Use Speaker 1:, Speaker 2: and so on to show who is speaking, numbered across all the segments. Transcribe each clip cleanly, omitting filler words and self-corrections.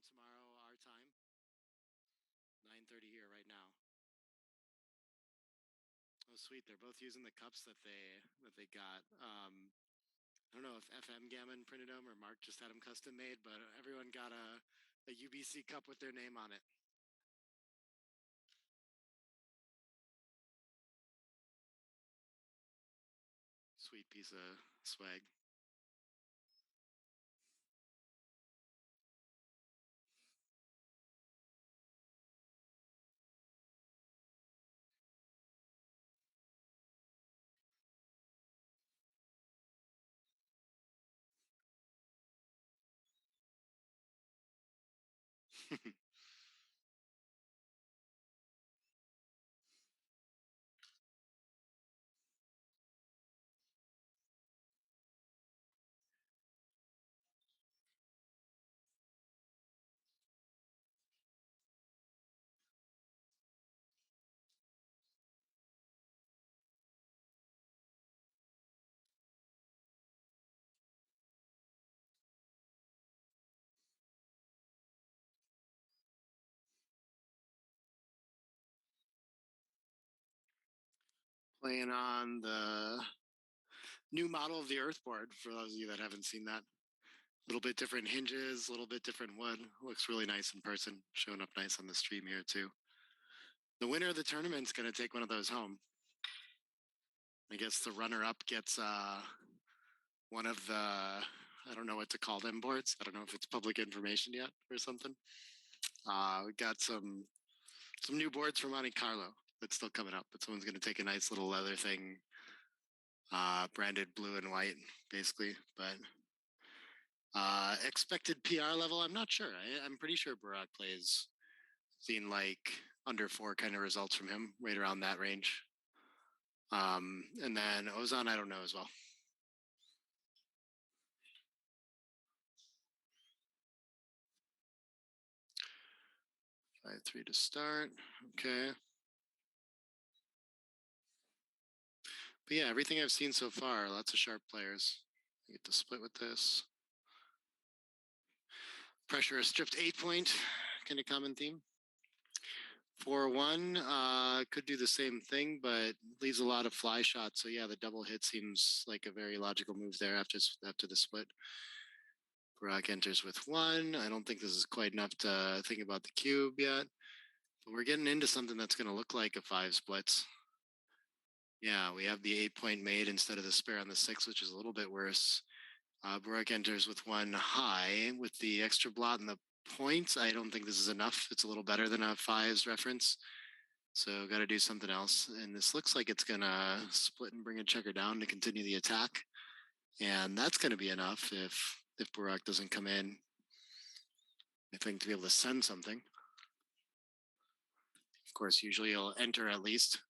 Speaker 1: tomorrow, our time. 9:30 here right now. Oh, sweet! They're both using the cups that they got. I don't know if Backgammon printed them or Mark just had them custom made, but everyone got a UBC cup with their name on it. Sweet piece of swag. Playing on the new model of the Earthboard, for those of you that haven't seen that. A little bit different hinges, a little bit different wood. Looks really nice in person, showing up nice on the stream here too. The winner of the tournament's going to take one of those home. I guess the runner-up gets one of the, I don't know what to call them boards. I don't know if it's public information yet or something. We got some new boards from Monte Carlo that's still coming up, but someone's going to take a nice little leather thing, branded blue and white, basically. But expected PR level, I'm not sure. I'm pretty sure Burak plays seen like under 4 kind of results from him, right around that range. And then Ozan, I don't know as well. 5-3 to start. Okay. But yeah, everything I've seen so far, lots of sharp players. I get to split with this. Pressure is stripped 8-point, kind of common theme. 4-1 could do the same thing, but leaves a lot of fly shots. So yeah, the double hit seems like a very logical move there after the split. Burak enters with 1. I don't think this is quite enough to think about the cube yet. But we're getting into something that's going to look like a 5 splits. Yeah, we have the 8-point made instead of the spare on the 6, which is a little bit worse. Burak enters with 1 high with the extra blot and the points. I don't think this is enough. It's a little better than a 5's reference. So got to do something else. And this looks like it's going to split and bring a checker down to continue the attack. And that's going to be enough if Burak doesn't come in, I think, to be able to send something. Of course, usually he'll enter at least.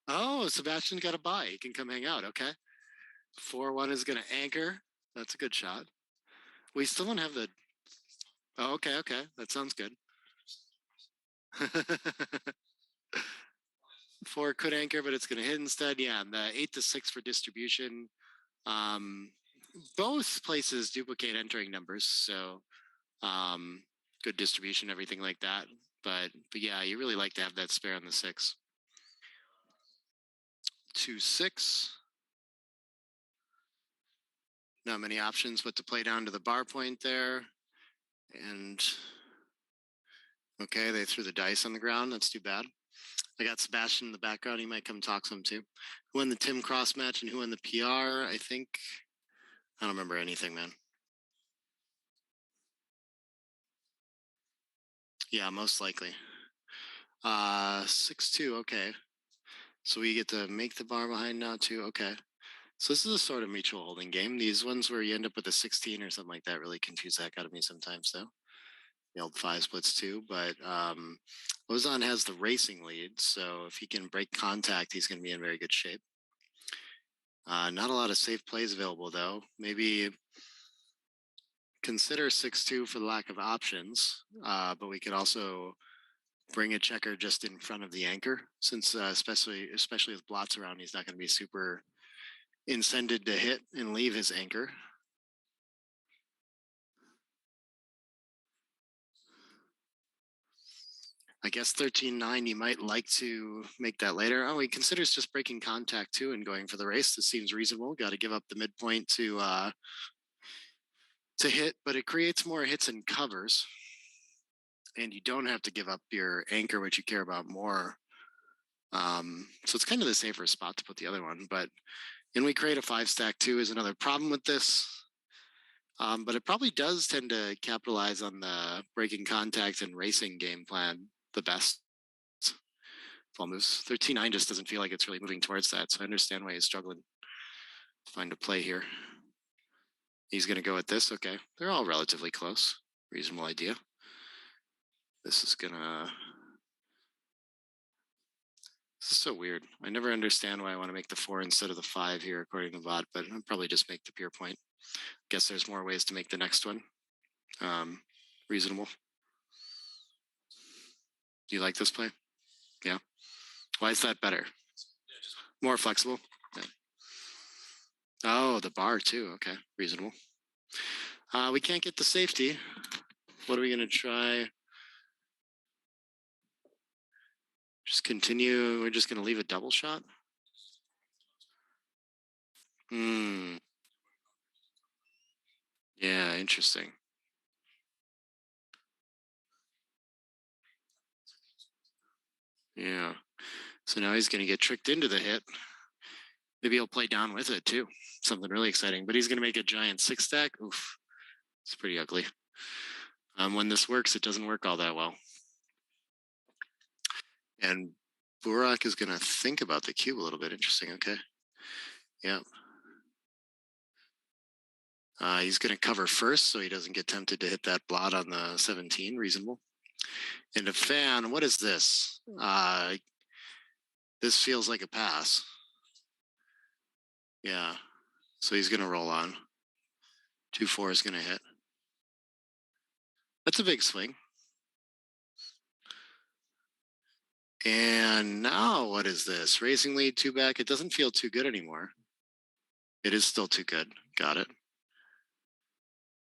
Speaker 1: Oh, Sebastian got a buy. He can come hang out. Okay. 4-1 is going to anchor. That's a good shot. We still don't have the. Oh, okay. Okay. That sounds good. 4 could anchor, but it's going to hit instead. Yeah. And the 8-6 for distribution. Both places duplicate entering numbers. So good distribution, everything like that. But yeah, you really like to have that spare on the 6. 2-6. Not many options but to play down to the bar point there. And okay, they threw the dice on the ground. That's too bad. I got Sebastian in the background. He might come talk some too. Who won the Tim Cross match and who won the PR? I think I don't remember anything, man. Yeah, most likely. 6-2. Okay. So we get to make the bar behind now too. Okay. So this is a sort of mutual holding game. These ones where you end up with a 16 or something like that really confuse the heck out of me sometimes, though. The old 5 splits too, but Ozan has the racing lead, so if he can break contact, he's going to be in very good shape. Not a lot of safe plays available, though. Maybe consider 6-2 for the lack of options, but we could also bring a checker just in front of the anchor, since especially with blots around, he's not going to be super incented to hit and leave his anchor. I guess 13-9, you might like to make that later. Oh, he considers just breaking contact too and going for the race. This seems reasonable. Got to give up the midpoint to hit, but it creates more hits and covers. And you don't have to give up your anchor, which you care about more. So it's kind of the safer spot to put the other one. But and we create a 5-stack too is another problem with this. But it probably does tend to capitalize on the breaking contact and racing game plan the best. Ball moves 13-9 just doesn't feel like it's really moving towards that. So I understand why he's struggling to find a play here. He's going to go with this. Okay. They're all relatively close. Reasonable idea. This is going to... This is so weird. I never understand why I want to make the 4 instead of the 5 here, according to Vod, but I'll probably just make the pure point. Guess there's more ways to make the next one reasonable. Do you like this play? Yeah. Why is that better? More flexible? Yeah. Oh, the bar too. Okay, reasonable. We can't get the safety. What are we going to try? Just continue. We're just going to leave a double shot. Yeah, interesting. Yeah. So now he's going to get tricked into the hit. Maybe he'll play down with it too. Something really exciting. But he's going to make a giant 6-stack. Oof. It's pretty ugly. When this works, it doesn't work all that well. And Burak is going to think about the cube a little bit. Interesting. Okay. Yeah. He's going to cover first so he doesn't get tempted to hit that blot on the 17. Reasonable. And a fan, what is this? This feels like a pass. Yeah. So he's going to roll on. 2-4 is going to hit. That's a big swing. And now what is this? Racing lead, 2 back. It doesn't feel too good anymore. It is still too good. Got it.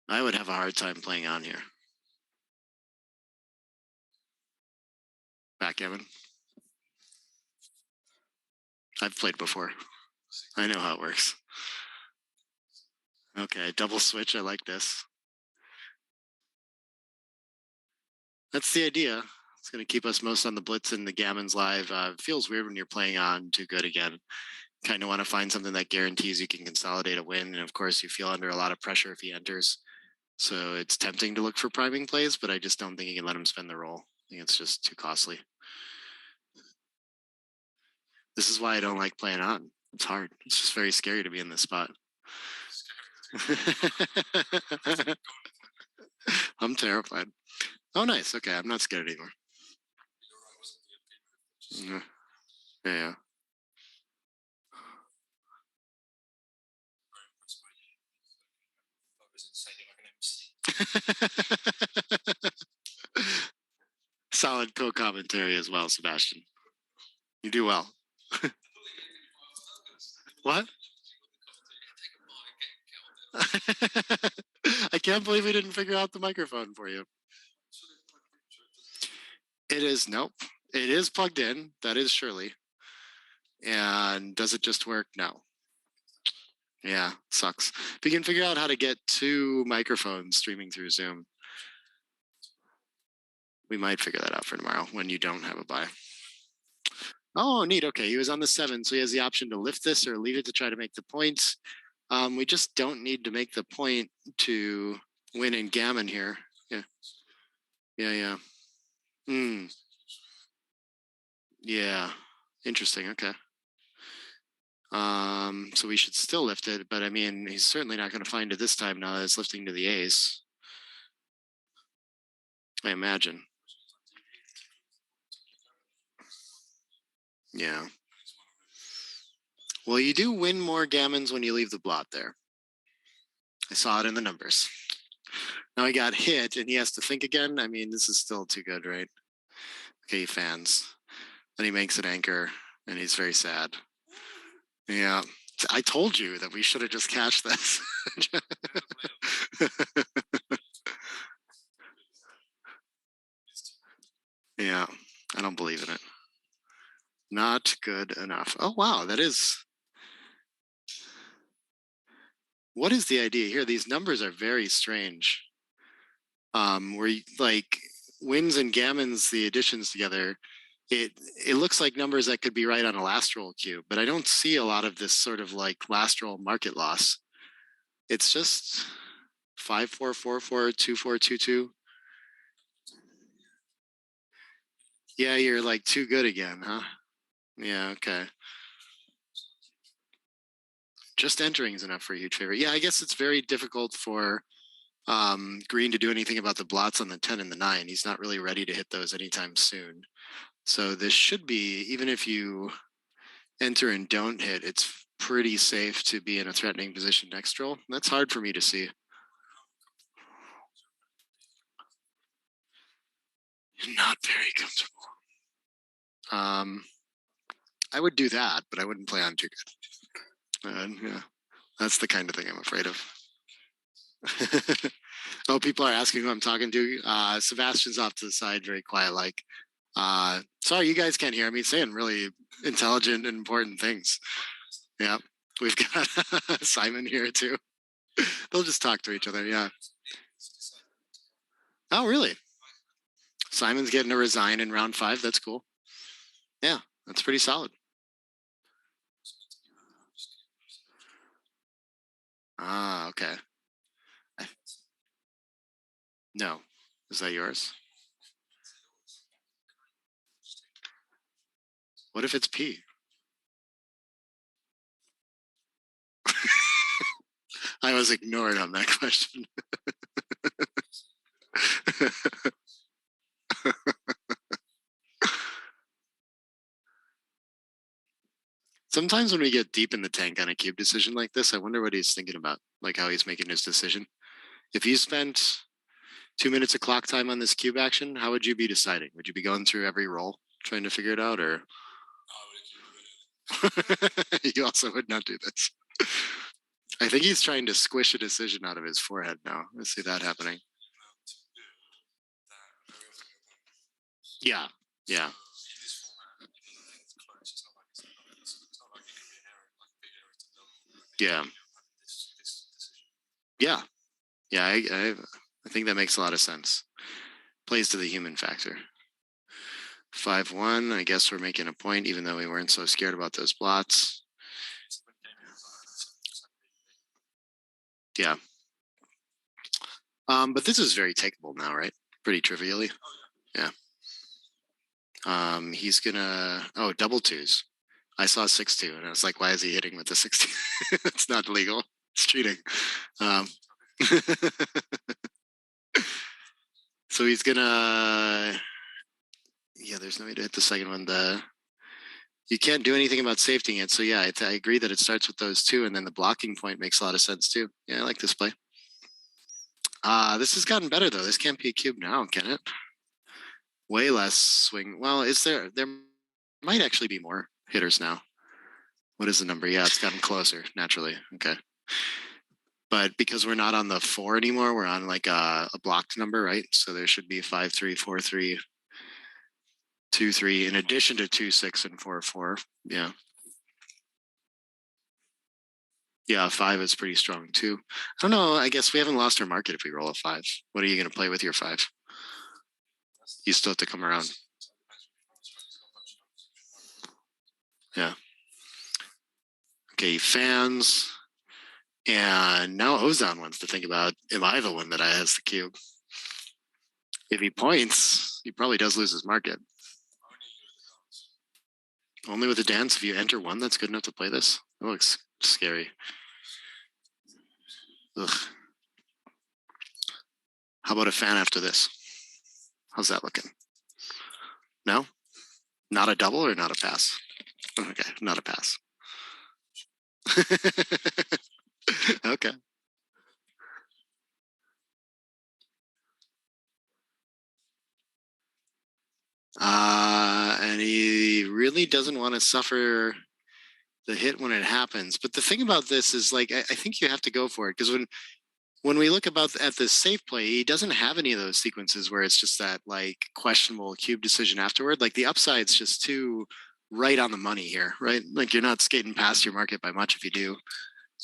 Speaker 1: I would have a hard time playing on here. Backgammon. I've played before. I know how it works. Okay, double switch. I like this. That's the idea. It's going to keep us most on the blitz and the gammons live. It feels weird when you're playing on too good again. Kind of want to find something that guarantees you can consolidate a win. And of course, you feel under a lot of pressure if he enters. So it's tempting to look for priming plays, but I just don't think you can let him spend the roll. I think it's just too costly. This is why I don't like playing on. It's hard. It's just very scary to be in this spot. I'm terrified. Oh, nice. Okay, I'm not scared anymore. Yeah. Solid co-commentary as well, Sebastian. You do well. What? I can't believe we didn't figure out the microphone for you. It is, nope. It is plugged in. That is Shirley. And does it just work? No. Yeah, sucks. If you can figure out how to get 2 microphones streaming through Zoom, we might figure that out for tomorrow when you don't have a buy. Oh, neat. Okay, he was on the 7, so he has the option to lift this or leave it to try to make the points. We just don't need to make the point to win in gammon here. Yeah. Yeah. Yeah. Interesting. Okay. So we should still lift it, but I mean, he's certainly not going to find it this time now that it's lifting to the ace. I imagine. Yeah. Well, you do win more gammons when you leave the blot there. I saw it in the numbers. Now he got hit and he has to think again. I mean, this is still too good, right? Okay, fans. Then he makes an anchor and he's very sad. Yeah. I told you that we should have just cashed this. Yeah. I don't believe in it. Not good enough. Oh, wow. That is. What is the idea here? These numbers are very strange. Where you, like wins and gammons, the additions together, it looks like numbers that could be right on a last roll cube, but I don't see a lot of this sort of like last roll market loss. It's just 5 4 4 4 2 4 2 2. Yeah, you're like too good again, huh? Yeah, okay. Just entering is enough for a huge favor. Yeah, I guess it's very difficult for Green to do anything about the blots on the 10 and the 9. He's not really ready to hit those anytime soon. So this should be, even if you enter and don't hit, it's pretty safe to be in a threatening position next roll. That's hard for me to see. Not very comfortable. I would do that, but I wouldn't play on too good. Yeah, that's the kind of thing I'm afraid of. Oh, people are asking who I'm talking to. Sebastian's off to the side, very quiet, like. Sorry, you guys can't hear me saying really intelligent and important things. Yeah, we've got Simon here too. They'll just talk to each other. Yeah. Oh, really? Simon's getting to resign in round 5. That's cool. Yeah, that's pretty solid. Ah, okay. No. Is that yours? What if it's P? I was ignored on that question. Sometimes when we get deep in the tank on a cube decision like this, I wonder what he's thinking about, like how he's making his decision. If you spent 2 minutes of clock time on this cube action, how would you be deciding? Would you be going through every roll trying to figure it out, or you also would not do this? I think he's trying to squish a decision out of his forehead now. I see that happening. Yeah, yeah. Yeah. Yeah. Yeah, I think that makes a lot of sense. Plays to the human factor. 5-1. I guess we're making a point, even though we weren't so scared about those blots. Yeah. But this is very takeable now, right? Pretty trivially. Yeah. He's gonna double twos. I saw 6-2, and I was like, why is he hitting with the 6-2? It's not legal. It's cheating. So he's gonna. Yeah, there's no way to hit the second one. You can't do anything about safetying it. So yeah, I agree that it starts with those two, and then the blocking point makes a lot of sense too. Yeah, I like this play. This has gotten better though. This can't be a cube now, can it? Way less swing. Well, is there? There might actually be more hitters now. What is the number? Yeah, it's gotten closer naturally. Okay. But because we're not on the 4 anymore, we're on like a blocked number, right? So there should be 5-3, 4-3, 2-3, in addition to 2-6 and 4-4. Yeah. Yeah, 5 is pretty strong too. I don't know. I guess we haven't lost our market if we roll a 5. What are you going to play with your 5? You still have to come around. Yeah. Okay, fans. And now Ozan wants to think about, am I the one that has the cube? If he points, he probably does lose his market. Only with a dance, if you enter 1, that's good enough to play this. That looks scary. Ugh. How about a fan after this? How's that looking? No? Not a double or not a pass? Okay, not a pass. Okay. And he really doesn't want to suffer the hit when it happens. But the thing about this is, like, I think you have to go for it, because when we look at this safe play, he doesn't have any of those sequences where it's just that like questionable cube decision afterward. Like the upside's just too right on the money here, right? Like you're not skating past your market by much if you do.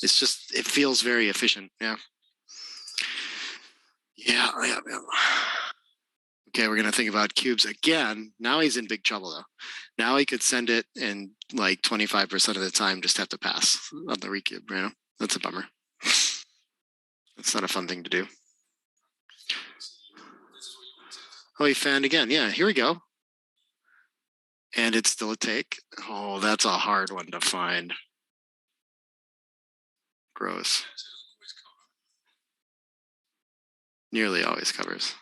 Speaker 1: It's just, it feels very efficient. Yeah. Yeah. Okay, we're gonna think about cubes again. Now he's in big trouble though. Now he could send it and like 25% of the time just have to pass on the recube. You know? That's a bummer. That's not a fun thing to do. Oh, he fanned again. Yeah, here we go. And it's still a take. Oh, that's a hard one to find. Gross. Nearly always covers.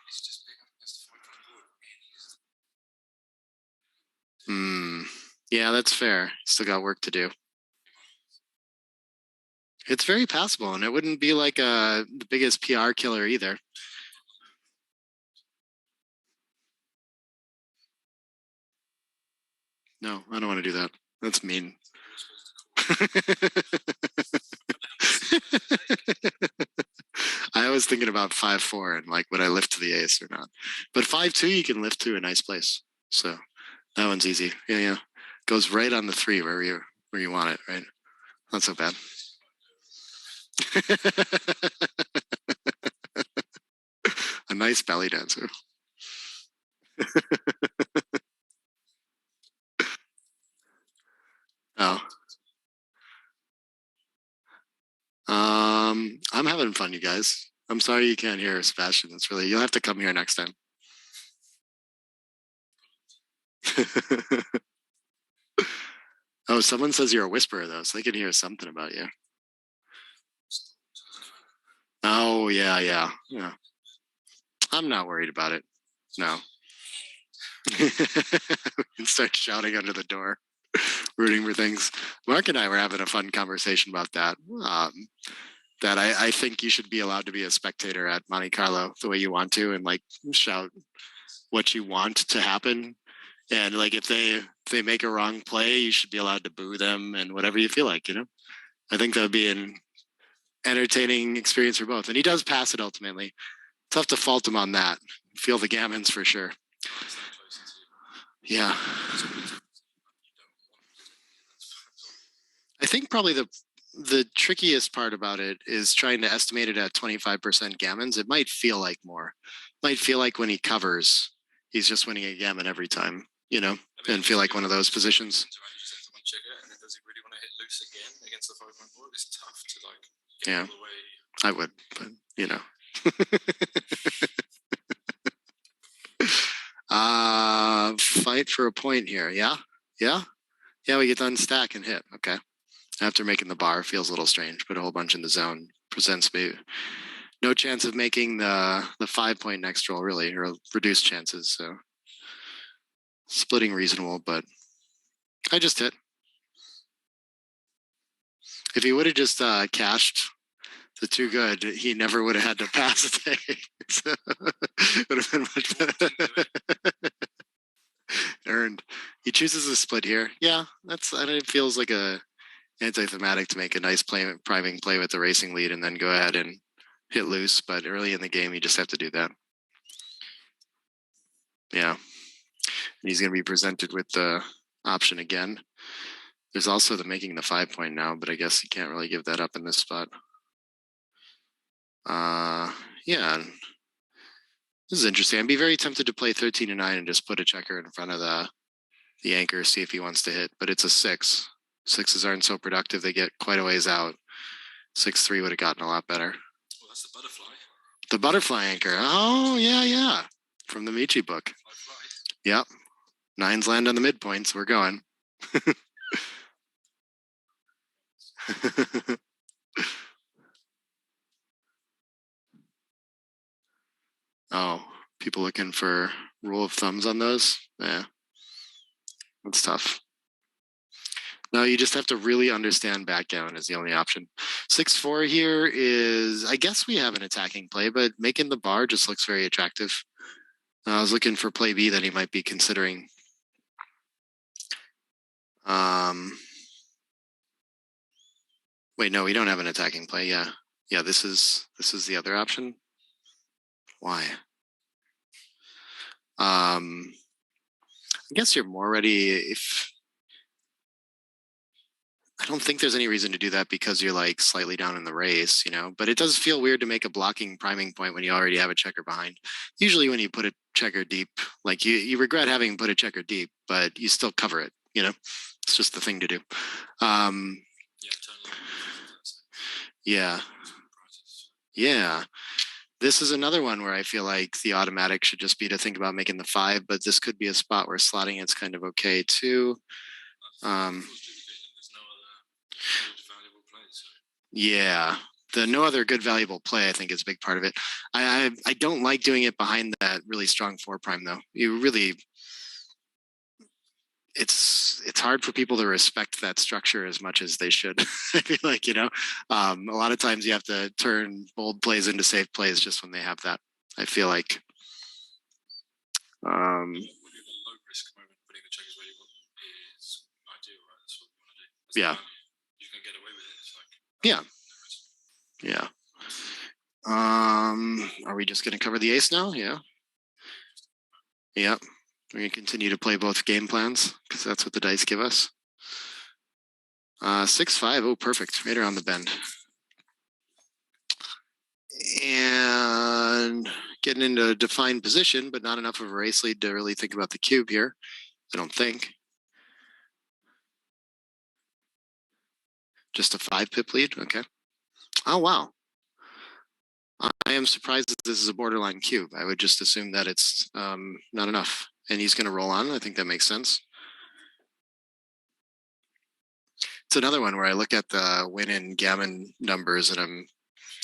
Speaker 1: Yeah, that's fair. Still got work to do. It's very passable, and it wouldn't be like the biggest PR killer either. No, I don't want to do that. That's mean. I was thinking about 5-4 and like would I lift to the ace or not? But 5-2 you can lift to a nice place. So that one's easy. Yeah. Goes right on the 3 where you want it, right? Not so bad. A nice belly dancer. Oh. I'm having fun, you guys. I'm sorry you can't hear Sebastian. It's really, you'll have to come here next time. Oh, someone says you're a whisperer though, so they can hear something about you. Oh, yeah. I'm not worried about it. No. We can start shouting under the door, rooting for things. Mark and I were having a fun conversation about that. That I think you should be allowed to be a spectator at Monte Carlo the way you want to, and like shout what you want to happen. And like if they make a wrong play, you should be allowed to boo them and whatever you feel like. I think that would be an entertaining experience for both. And he does pass it ultimately. Tough to fault him on that. Feel the gammons for sure. Yeah. I think probably the trickiest part about it is trying to estimate it at 25% gammons. It might feel like more. It might feel like when he covers, he's just winning a gammon every time, and feel like one of those positions. Does he really want to hit loose again against the 5-point board? It's tough to like. Yeah, I would, but fight for a point here. Yeah. We get to unstack and hit. Okay. After making the bar, feels a little strange. Put a whole bunch in the zone. Presents me no chance of making the 5-point next roll really, or reduced chances. So splitting reasonable, but I just hit. If he would have just cashed the 2 good, he never would have had to pass a take. So, would have been much better. Earned. He chooses a split here. Yeah, it feels like a anti-thematic to make a nice priming play with the racing lead and then go ahead and hit loose. But early in the game, you just have to do that. Yeah. And he's going to be presented with the option again. There's also the making the 5-point now, but I guess you can't really give that up in this spot. Yeah. This is interesting. I'd be very tempted to play 13-9 and just put a checker in front of the anchor, see if he wants to hit. But it's a 6. 6s aren't so productive. They get quite a ways out. 6-3 would have gotten a lot better. Well, that's the butterfly. The butterfly anchor. Oh, yeah. From the Michi book. Yep. 9s land on the midpoints. We're going. Oh, people looking for rule of thumbs on those? Yeah. That's tough. No, you just have to really understand backgammon is the only option. 6-4 here is, I guess we have an attacking play, but making the bar just looks very attractive. I was looking for play B that he might be considering. Wait, no, we don't have an attacking play. Yeah, Yeah, this is the other option. Why? I guess you're more ready if I don't think there's any reason to do that because you're like slightly down in the race, you know, but it does feel weird to make a blocking priming point when you already have a checker behind. Usually when you put a checker deep, like you regret having put a checker deep, but you still cover it, you know, it's just the thing to do. Yeah. Yeah. This is another one where I feel like the automatic should just be to think about making the 5, but this could be a spot where slotting it's kind of okay too. Yeah, the no other good valuable play I think is a big part of it. I don't like doing it behind that really strong 4 prime though. You really it's hard for people to respect that structure as much as they should. I feel like, you know, a lot of times you have to turn bold plays into safe plays just when they have that. I feel like. Yeah. Yeah. Yeah. Are we just going to cover the ace now? Yeah. Yep. We're going to continue to play both game plans because that's what the dice give us. 6-5. Oh, perfect. Right around the bend. And getting into a defined position, but not enough of a race lead to really think about the cube here. I don't think. Just a 5 pip lead. Okay. Oh, wow. I am surprised that this is a borderline cube. I would just assume that it's not enough. And he's going to roll on. I think that makes sense. It's another one where I look at the win in gammon numbers and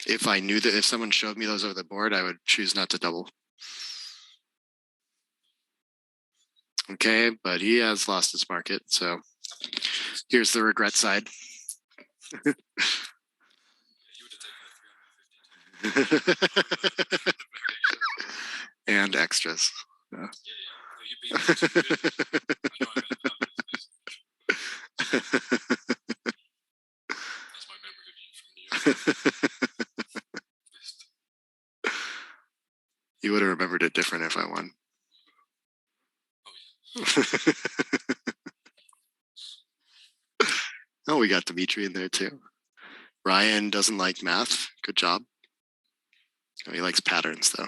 Speaker 1: if I knew that if someone showed me those over the board, I would choose not to double. Okay, but he has lost his market. So here's the regret side. And extras. Yeah. You would have remembered it different if I won. Oh, we got Dimitri in there too. Ryan doesn't like math. Good job. Oh, he likes patterns though.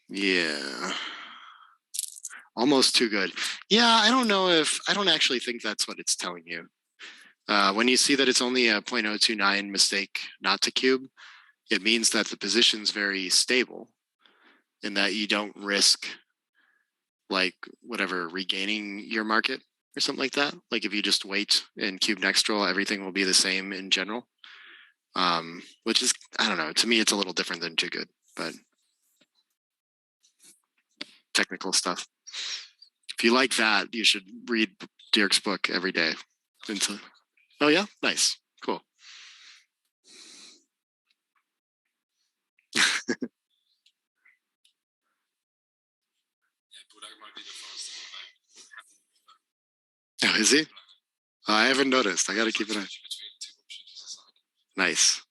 Speaker 1: Yeah. Almost too good. Yeah, I don't actually think that's what it's telling you. When you see that it's only a 0.029 mistake not to cube, it means that the position's very stable and that you don't risk like whatever regaining your market or something like that. Like if you just wait and cube next roll, everything will be the same in general. Which is, I don't know, to me it's a little different than too good, but technical stuff. If you like that, you should read Dirk's book every day. Oh yeah, nice, cool. Oh, is he? Oh, I haven't noticed. I got to keep an eye. Nice.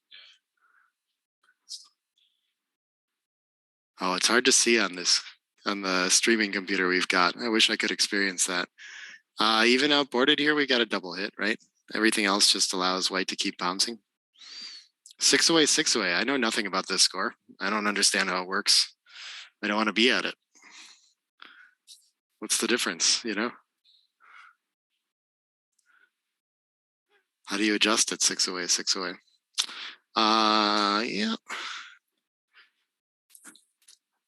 Speaker 1: Oh, it's hard to see on the streaming computer we've got. I wish I could experience that. Even outboarded here, we got a double hit, right? Everything else just allows white to keep bouncing. 6 away, 6 away. I know nothing about this score. I don't understand how it works. I don't want to be at it. What's the difference, you know? How do you adjust it 6 away, 6 away? Yeah.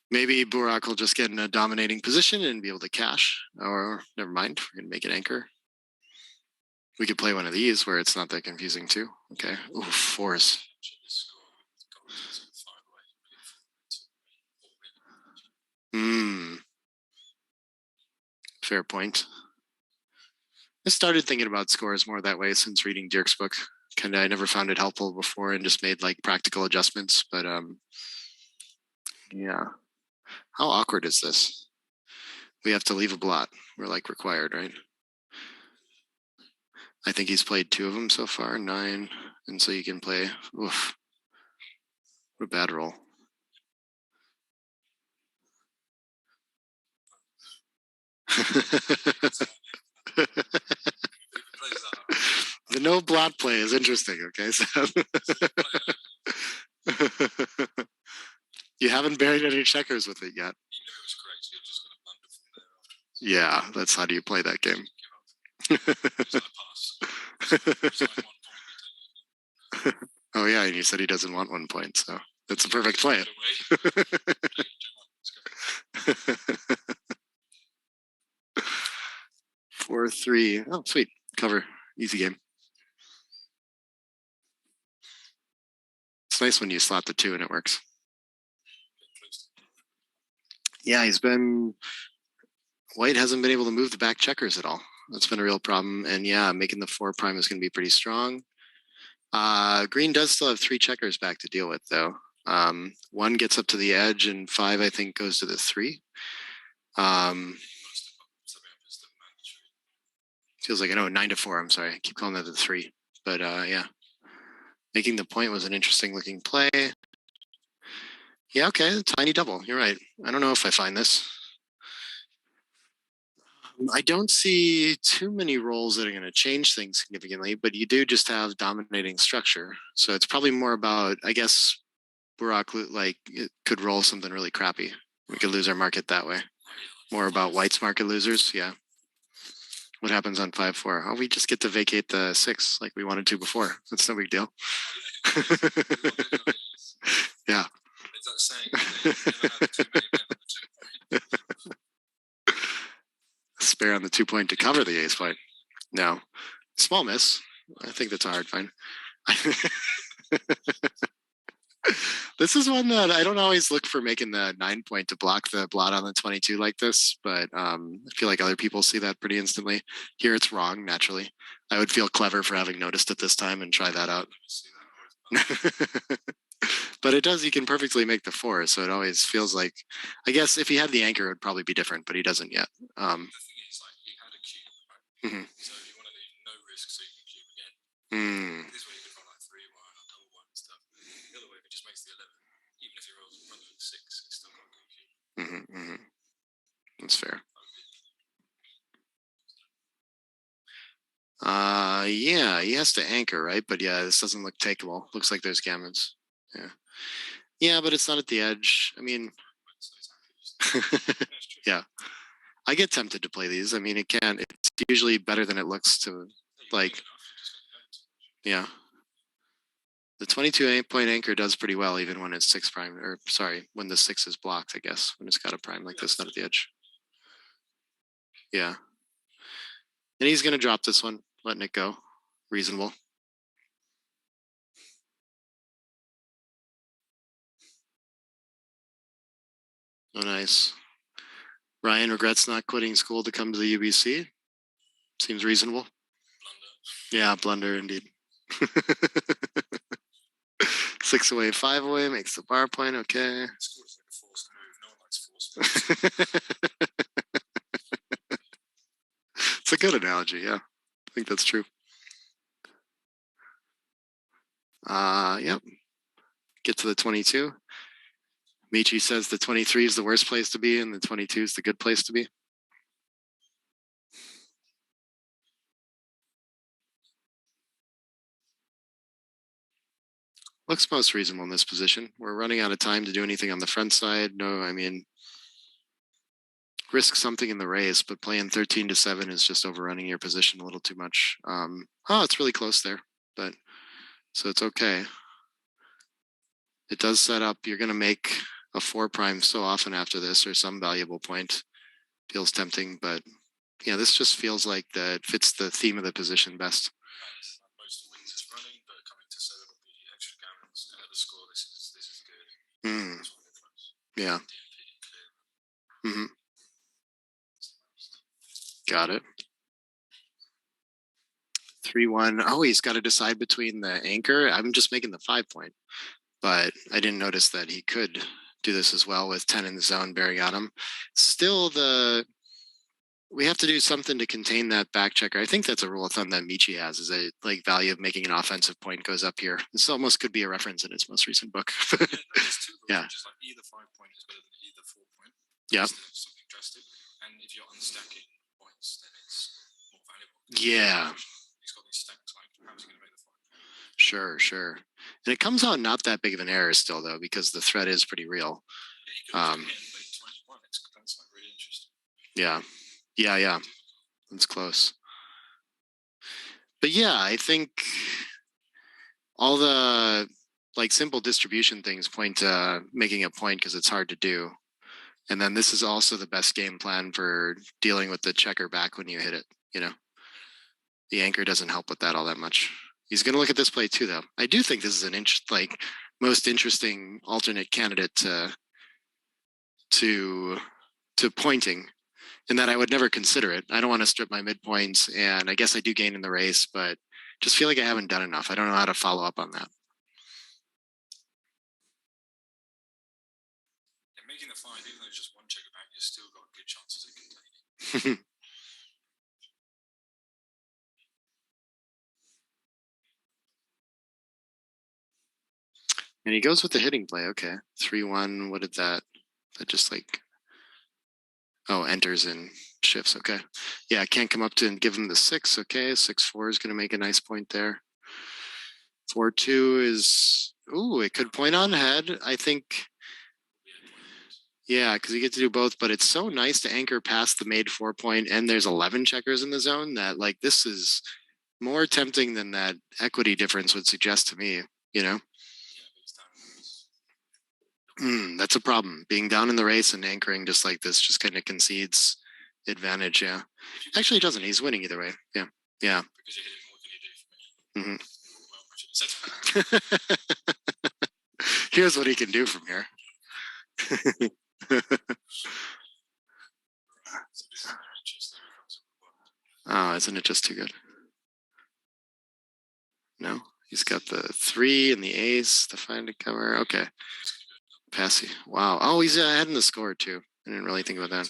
Speaker 1: Maybe Burak will just get in a dominating position and be able to cash. Or never mind, we're gonna make it anchor. We could play one of these where it's not that confusing too. Okay. Ooh, 4s. Fair point. I started thinking about scores more that way since reading Dirk's book. Kind of, I never found it helpful before and just made like practical adjustments. But yeah. How awkward is this? We have to leave a blot. We're like required, right? I think he's played 2 of them so far, 9. And so you can play, oof, what a bad roll. The no blot play is interesting, okay? So you haven't buried any checkers with it yet. Yeah, that's how do you play that game. Oh yeah, and you said he doesn't want 1 point, so that's a perfect play. 4-3. Oh, sweet. Cover. Easy game. It's nice when you slot the 2 and it works. Yeah, White hasn't been able to move the back checkers at all. That's been a real problem. And yeah, making the 4 prime is going to be pretty strong. Green does still have 3 checkers back to deal with, though. 1 gets up to the edge, and 5, I think, goes to the 3. Feels like I know 9-4. I'm sorry, I keep calling that the 3. But yeah, making the point was an interesting looking play. Yeah, okay, tiny double. You're right. I don't know if I find this. I don't see too many roles that are going to change things significantly, but you do just have dominating structure. So it's probably more about, I guess, Burak like it could roll something really crappy. We could lose our market that way. More about White's market losers. Yeah. What happens on 5-4? Oh, we just get to vacate the 6 like we wanted to before. That's no big deal. Yeah. Spare on the 2 point to cover the ace point. No. Small miss. I think that's a hard find. This is one that I don't always look for making the 9 point to block the blot on the 22 like this, but I feel like other people see that pretty instantly. Here it's wrong, naturally. I would feel clever for having noticed it this time and try that out. But it does, you can perfectly make the 4, so it always feels like, I guess if he had the anchor, it would probably be different, but he doesn't yet. The thing is, like, he had a cube, right? So if you want to leave no risk so you can cube again, this way you can run like 3-1 or double 1 and stuff. The other way, if it just makes the 11, even if he rolls in front of the 6, it's still got a good cube. That's fair. Yeah, he has to anchor, right? But yeah, this doesn't look takeable. Looks like there's gammons. Yeah. Yeah, but it's not at the edge. I mean, yeah. I get tempted to play these. I mean, it's usually better than it looks to, like, yeah. The 22 8-point anchor does pretty well even when it's 6 prime, or sorry, when the 6 is blocked, I guess, when it's got a prime like this, not at the edge. Yeah. And he's going to drop this one, letting it go. Reasonable. Oh, nice. Ryan regrets not quitting school to come to the UBC. Seems reasonable. Blunder. Yeah, blunder indeed. 6 away, 5 away, makes the bar point, okay. It's a good analogy, yeah. I think that's true. Yep. Get to the 22. Michi says the 23 is the worst place to be and the 22 is the good place to be. Looks most reasonable in this position. We're running out of time to do anything on the front side. No, I mean, risk something in the race, but playing 13-7 is just overrunning your position a little too much. Oh, it's really close there, but so it's okay. It does set up, you're going to make a 4 prime so often after this, or some valuable point. Feels tempting, but yeah, this just feels like that fits the theme of the position best. Most wins is running, but coming to 7 will be extra gammons. The score, this is good. Yeah. Got it. 3-1. Oh, he's got to decide between the anchor. I'm just making the 5 point, but I didn't notice that he could do this as well with 10 in the zone bearing on him. Still, the we have to do something to contain that back checker. I think that's a rule of thumb that Michi has, is a like value of making an offensive point goes up here. This almost could be a reference in his most recent book.
Speaker 2: Yeah. Just like either 5 point is better than either 4 point.
Speaker 1: Yeah.
Speaker 2: Something drastic. And if you're unstacking points, then it's more valuable.
Speaker 1: Yeah.
Speaker 2: He's got these stacks, like, how's he going to make the 5 point?
Speaker 1: Sure. And it comes out not that big of an error still, though, because the threat is pretty real.
Speaker 2: Yeah, he could hit like 21. That's like really interesting.
Speaker 1: Yeah. That's close. But yeah, I think all the like simple distribution things point to making a point because it's hard to do. And then this is also the best game plan for dealing with the checker back when you hit it, you know. The anchor doesn't help with that all that much. He's going to look at this play too, though. I do think this is an most interesting alternate candidate to pointing, in that I would never consider it. I don't want to strip my midpoints, and I guess I do gain in the race, but just feel like I haven't done enough. I don't know how to follow up on that.
Speaker 2: And making the 5, even though it's just one checker back, you've still got good chances of containing.
Speaker 1: And he goes with the hitting play. Okay. 3-1. What did that just like, oh, enters and shifts. Okay. Yeah, can't come up to and give him the 6. Okay. 6-4 is going to make a nice point there. 4-2 is, ooh, it could point on head. I think, yeah, because you get to do both, but it's so nice to anchor past the made 4 point, and there's 11 checkers in the zone that, like, this is more tempting than that equity difference would suggest to me, you know? That's a problem. Being down in the race and anchoring just like this just kind of concedes advantage. Yeah. Actually, it doesn't. He's winning either way. Yeah.
Speaker 2: Because you hit him, what can you do for me?
Speaker 1: Here's what he can do from here. Oh, isn't it just too good? No, he's got the 3 and the ace to find a cover. Okay. Passy. Wow. Oh, he's ahead in the score too. I didn't really think about that.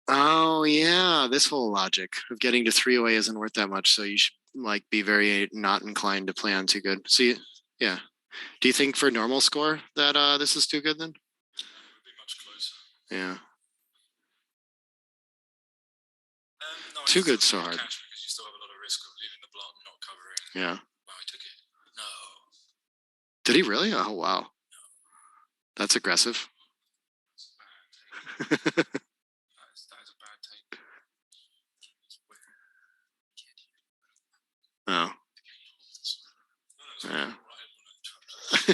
Speaker 1: Oh yeah, this whole logic of getting to 3 away isn't worth that much, so you should like be very not inclined to play on too good. See, yeah. Do you think for normal score that this is too good then?
Speaker 2: It would be much closer.
Speaker 1: Yeah.
Speaker 2: No,
Speaker 1: too good, so hard.
Speaker 2: Because you still have a lot of risk of leaving the block not covering.
Speaker 1: Yeah.
Speaker 2: Wow, he took it. No.
Speaker 1: Did he really? Oh wow. No. That's aggressive.
Speaker 2: That is a bad take.
Speaker 1: Oh. Yeah.
Speaker 2: I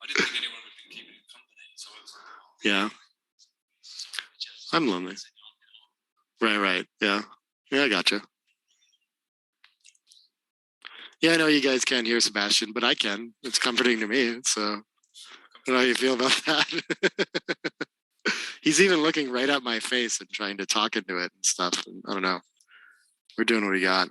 Speaker 2: didn't think anyone would be keeping it company, so I was like,
Speaker 1: yeah. I'm lonely. Right. Yeah, I gotcha. Yeah, I know you guys can't hear Sebastian, but I can. It's comforting to me. So I don't know how you feel about that. He's even looking right at my face and trying to talk into it and stuff. And I don't know. We're doing what we got.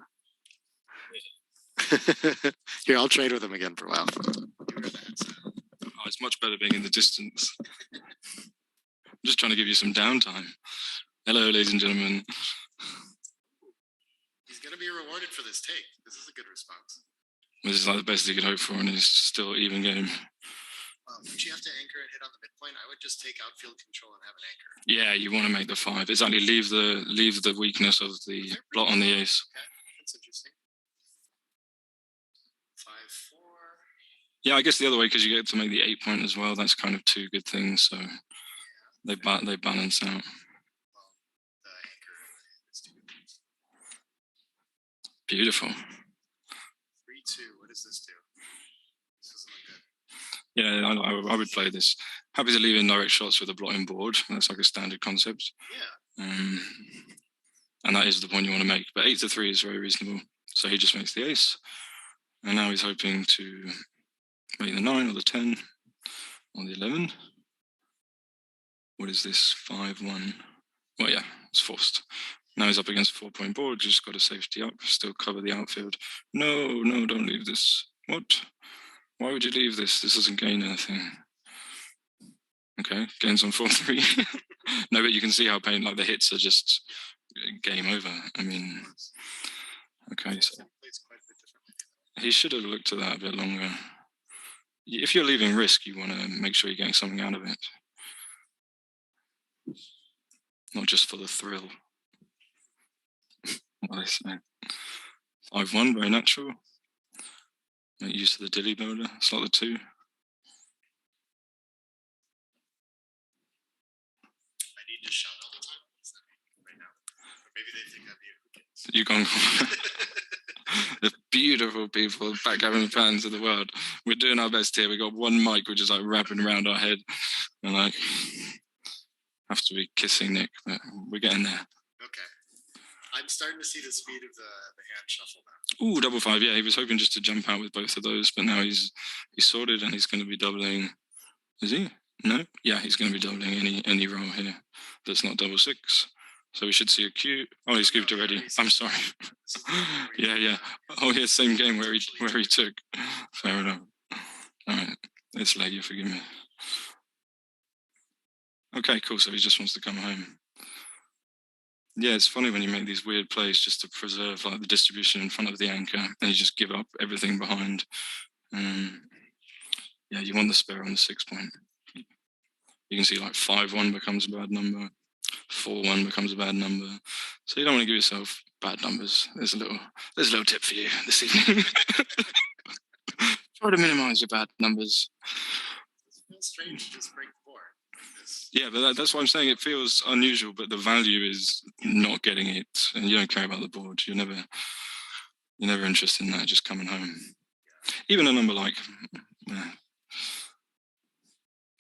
Speaker 1: Here, I'll trade with him again for a while.
Speaker 2: Oh, it's much better being in the distance. I'm just trying to give you some downtime. Hello, ladies and gentlemen.
Speaker 1: He's going to be rewarded for this take. This is a good response.
Speaker 2: This is like the best you can hope for, and it's still even game.
Speaker 1: Would you have to anchor and hit on the midpoint? I would just take outfield control and have an anchor.
Speaker 2: Yeah, you want to make the 5. Exactly. Leave the weakness of the blot on the ace.
Speaker 1: Okay, that's interesting. 5-4.
Speaker 2: Yeah, I guess the other way, because you get to make the 8 point as well. That's kind of 2 good things. So they balance out. Beautiful.
Speaker 1: 3-2. What does this do? This doesn't look good.
Speaker 2: Yeah, I would play this. Happy to leave in direct shots with a blotting board. That's like a standard concept.
Speaker 1: Yeah.
Speaker 2: And that is the point you want to make. But 8-3 is very reasonable. So he just makes the ace. And now he's hoping to make the 9 or the 10 or the 11. What is this? 5-1. Well, yeah, it's forced. Now he's up against a 4 point board, just got a safety up, still cover the outfield. No, don't leave this. What? Why would you leave this? This doesn't gain anything. Okay, gains on 4-3. No, but you can see how like the hits are just game over. I mean, okay, so he should have looked at that a bit longer. If you're leaving risk, you want to make sure you're getting something out of it, not just for the thrill. What they say. 5-1, very natural. Make use of the dilly builder, slot the 2.
Speaker 1: To shout all the time right now. Or maybe they think I'm you.
Speaker 2: You gone the beautiful people, backgammon fans of the world. We're doing our best here. We got one mic which is like wrapping around our head, and like have to be kissing Nick, but we're getting there.
Speaker 1: Okay. I'm starting to see the speed of the hand shuffle
Speaker 2: Ooh,
Speaker 1: now.
Speaker 2: 5-5. Yeah, he was hoping just to jump out with both of those, but now he's sorted and he's going to be doubling. Is he? No? Yeah, he's going to be doubling any roll here that's not 6-6. So we should see a Q. Oh, he's cubed already. I'm sorry. Yeah. Oh, yeah, same game where he took. Fair enough. All right, it's late. You forgive me. Okay, cool. So he just wants to come home. Yeah, it's funny when you make these weird plays just to preserve like the distribution in front of the anchor, and you just give up everything behind. Yeah, you want the spare on the 6 point. You can see like 5-1 becomes a bad number, 4-1 becomes a bad number. So you don't want to give yourself bad numbers. There's a little tip for you this evening. Try to minimize your bad numbers.
Speaker 1: It feels strange to just break the board.
Speaker 2: Yeah, but that's why I'm saying it feels unusual, but the value is not getting it, and you don't care about the board. You're never interested in that, just coming home. Even a number like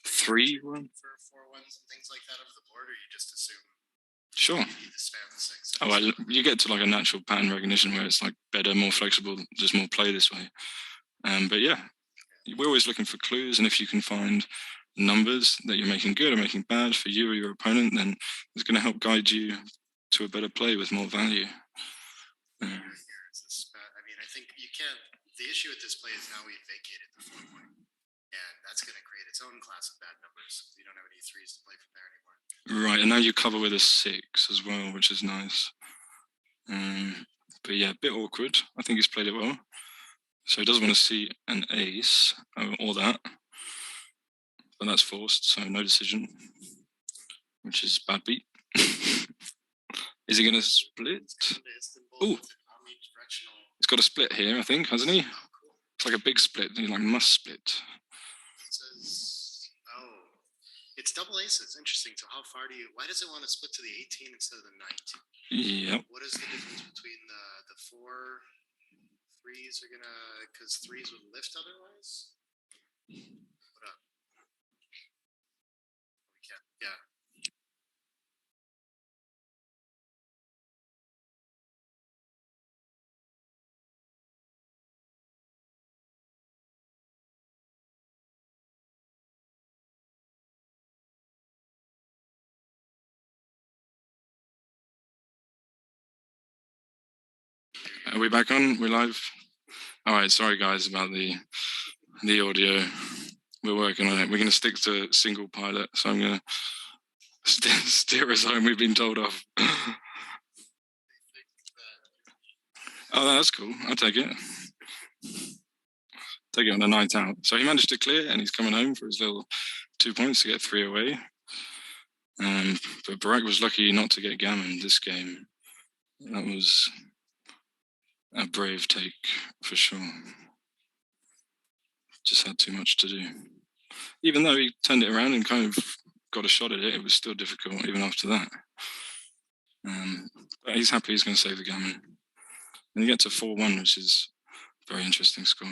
Speaker 2: 3-1
Speaker 1: for 4-1s and things like that over the board, or you just assume
Speaker 2: sure
Speaker 1: you need to spam the 6.
Speaker 2: Oh, well, you get to like a natural pattern recognition where it's like better, more flexible, just more play this way. But yeah, we're always looking for clues, and if you can find numbers that you're making good or making bad for you or your opponent, then it's going to help guide you to a better play with more value.
Speaker 1: I mean, I think you can't. The issue with this play is now we've vacated the 4 point, and that's going to create its own class of bad numbers. You don't have any 3s to play from there anymore.
Speaker 2: Right, and now you cover with a 6 as well, which is nice. But yeah, a bit awkward. I think he's played it well. So he doesn't want to see an ace or that, but that's forced, so no decision, which is bad beat. Is he going to split? Oh, he's got a split here, I think, hasn't he? It's like a big split. He like must split.
Speaker 1: It's double aces. Interesting. So how far why does it want to split to the 18 instead of the 19?
Speaker 2: Yep.
Speaker 1: What is the difference between the 4 3s are gonna, because 3s would lift otherwise? What up? We can't. Yeah.
Speaker 2: Are we back on? We're live? All right, sorry guys about the audio. We're working on it. We're going to stick to single pilot, so I'm going to steer us home. We've been told off. Oh, that's cool. I'll take it. Take it on a night out. So he managed to clear, and he's coming home for his little 2 points to get 3 away. But Burak was lucky not to get gammon this game. That was a brave take for sure. Just had too much to do. Even though he turned it around and kind of got a shot at it, it was still difficult even after that. But he's happy he's going to save the gammon. And you get to 4-1, which is a very interesting score.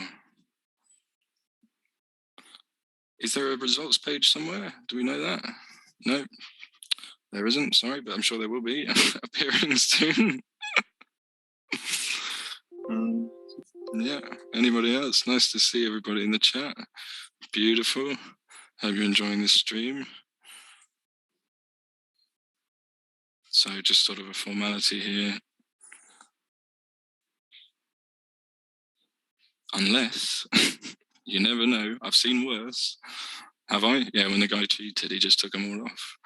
Speaker 2: Is there a results page somewhere? Do we know that? No, there isn't. Sorry, but I'm sure there will be appearing soon. Yeah, anybody else? Nice to see everybody in the chat. Beautiful. Hope you're enjoying this stream. So just sort of a formality here. Unless, you never know, I've seen worse. Have I? Yeah, when the guy cheated, he just took them all off.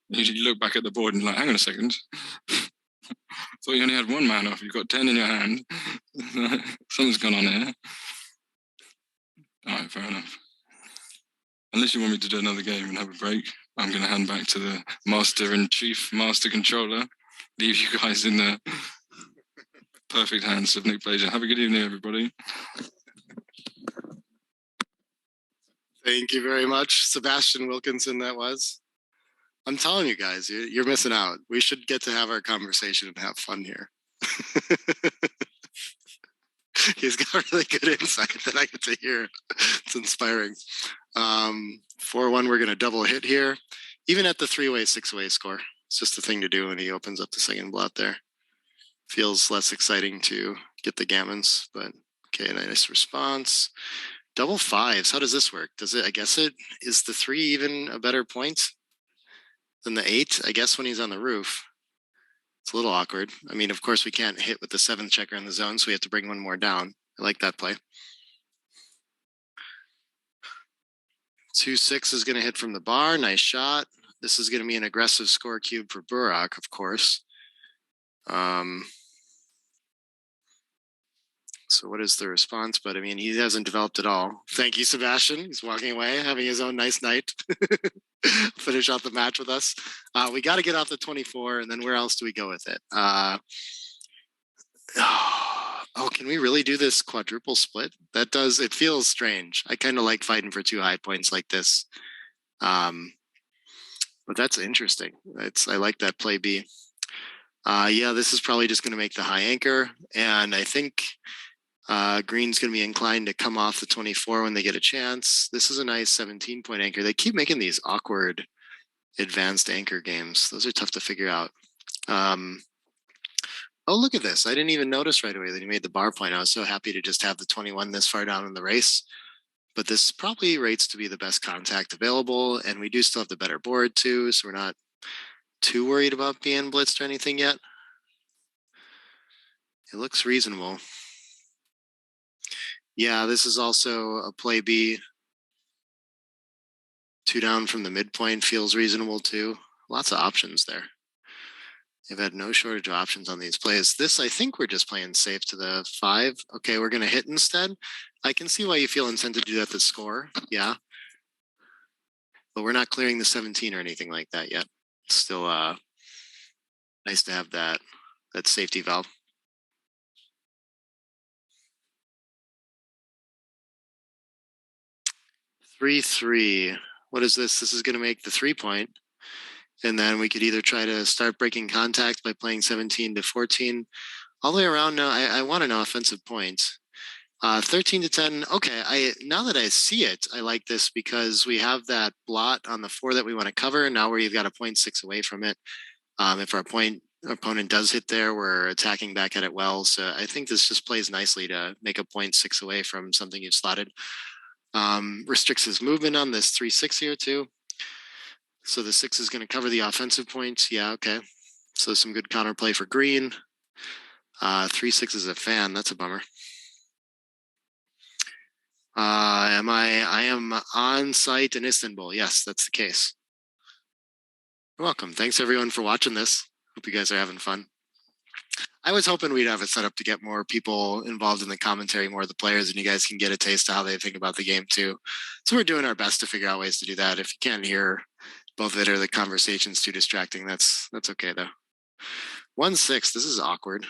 Speaker 2: You look back at the board and like, hang on a second. Thought you only had one man off. You've got 10 in your hand. Something's gone on here. All right, fair enough. Unless you want me to do another game and have a break, I'm going to hand back to the master and chief master controller. Leave you guys in the perfect hands of Nick Blazer. Have a good evening, everybody.
Speaker 1: Thank you very much, Sebastian Wilkinson. That was. I'm telling you guys, you're missing out. We should get to have our conversation and have fun here. He's got really good insight that I get to hear. It's inspiring. 4-1, we're going to double hit here. Even at the 3-way, 6-way score. It's just a thing to do when he opens up the second blot there. Feels less exciting to get the gammons, but okay, nice response. Double fives, how does this work? Does it, I guess it, is the 3 even a better point than the 8? I guess when he's on the roof. It's a little awkward. I mean, of course, we can't hit with the 7th checker in the zone, so we have to bring one more down. I like that play. 2-6 is going to hit from the bar. Nice shot. This is going to be an aggressive score cube for Burak, of course. So what is the response? But I mean, he hasn't developed at all. Thank you, Sebastian. He's walking away, having his own nice night. Finish out the match with us. We got to get off the 24, and then where else do we go with it? Oh, can we really do this quadruple split? That does, it feels strange. I kind of like fighting for 2 high points like this. But that's interesting. I like that play B. Yeah, this is probably just going to make the high anchor. And I think green's going to be inclined to come off the 24 when they get a chance. This is a nice 17-point anchor. They keep making these awkward advanced anchor games. Those are tough to figure out. Oh, look at this. I didn't even notice right away that he made the bar point. I was so happy to just have the 21 this far down in the race. But this probably rates to be the best contact available. And we do still have the better board too. So we're not too worried about being blitzed or anything yet. It looks reasonable. Yeah, this is also a play B. 2 down from the midpoint feels reasonable too. Lots of options there. They've had no shortage of options on these plays. This, I think we're just playing safe to the 5. Okay, we're going to hit instead. I can see why you feel incented to do that to score. Yeah. But we're not clearing the 17 or anything like that yet. It's still nice to have that safety valve. 3-3. What is this? This is going to make the 3-point. And then we could either try to start breaking contact by playing 17 to 14. All the way around now, I want an offensive point. 13 to 10. Okay, now that I see it, I like this because we have that blot on the 4 that we want to cover. Now where you've got a 0.6 away from it. If our opponent does hit there, we're attacking back at it well. So I think this just plays nicely to make a 0.6 away from something you've slotted. Restricts his movement on this 3-6 here too. So the 6 is going to cover the offensive points. Yeah, okay. So some good counterplay for green. 3-6 is a fan. That's a bummer. I am on site in Istanbul. Yes, that's the case. You're welcome. Thanks everyone for watching this. Hope you guys are having fun. I was hoping we'd have it set up to get more people involved in the commentary, more of the players, and you guys can get a taste of how they think about the game too. So we're doing our best to figure out ways to do that. If you can't hear both of it or the conversation's too distracting, that's okay though. 1-6, this is awkward.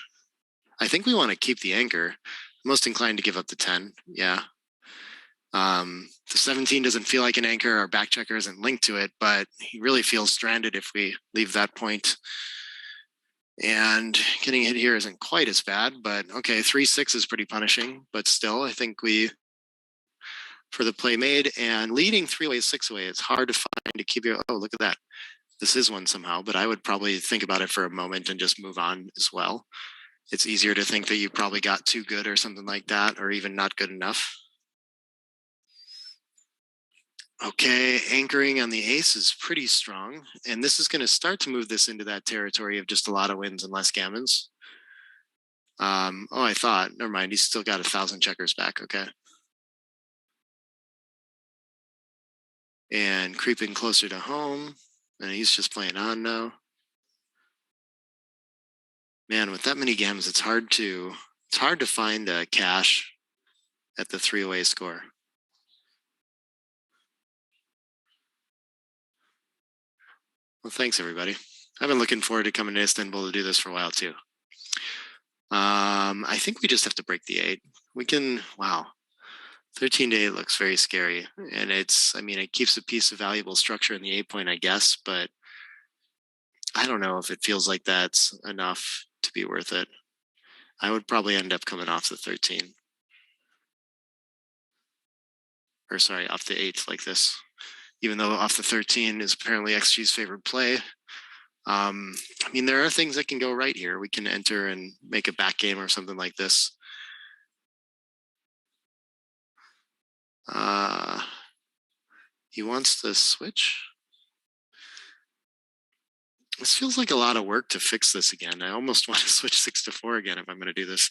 Speaker 1: I think we want to keep the anchor. I'm most inclined to give up the 10. Yeah. The 17 doesn't feel like an anchor. Our back checker isn't linked to it, but he really feels stranded if we leave that point. And getting hit here isn't quite as bad, but okay, 3-6 is pretty punishing, but still, I think for the play made and leading 3-way, 6-way, it's hard to find to keep your, oh, look at that. This is one somehow, but I would probably think about it for a moment and just move on as well. It's easier to think that you probably got too good or something like that, or even not good enough. Okay, anchoring on the ace is pretty strong. And this is going to start to move this into that territory of just a lot of wins and less gammons. Oh, I thought, never mind. He's still got 1,000 checkers back. Okay. and creeping closer to home. And he's just playing on now. Man, with that many gammons, it's hard to find a cash at the 3-away score. Well, thanks everybody. I've been looking forward to coming to Istanbul to do this for a while too. I think we just have to break the 8. We can, wow. 13 to 8 looks very scary. And it's, I mean, it keeps a piece of valuable structure in the 8 point, I guess, but I don't know if it feels like that's enough to be worth it. I would probably end up coming off the 13. Or sorry, off the 8 like this. Even though off the 13 is apparently XG's favorite play. I mean, there are things that can go right here. We can enter and make a back game or something like this. He wants to switch. This feels like a lot of work to fix this again. I almost want to switch 6 to 4 again if I'm going to do this.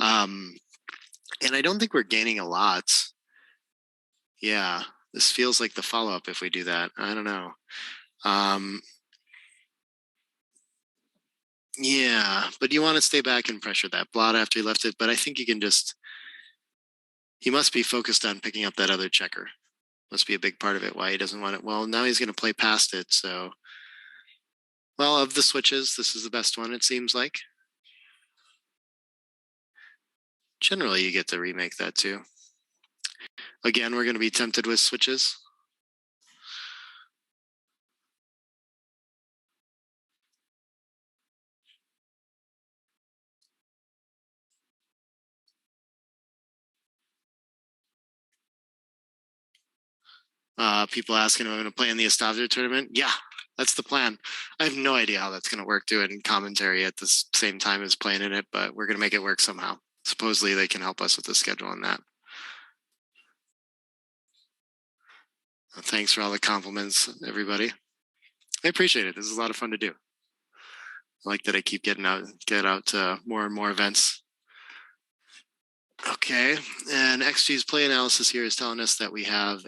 Speaker 1: And I don't think we're gaining a lot. Yeah, this feels like the follow-up if we do that. I don't know. Yeah, but you want to stay back and pressure that blot after he left it. But I think you can just, he must be focused on picking up that other checker. Must be a big part of it why he doesn't want it. Well, now he's going to play past it. So, well, of the switches, this is the best one, it seems like. Generally, you get to remake that too. Again, we're going to be tempted with switches. People asking if I'm going to play in the Estavia tournament. Yeah, that's the plan. I have no idea how that's going to work doing commentary at the same time as playing in it, but we're going to make it work somehow. Supposedly they can help us with the schedule on that. Thanks for all the compliments, everybody. I appreciate it. This is a lot of fun to do. I like that I keep get out to more and more events. Okay, and XG's play analysis here is telling us that we have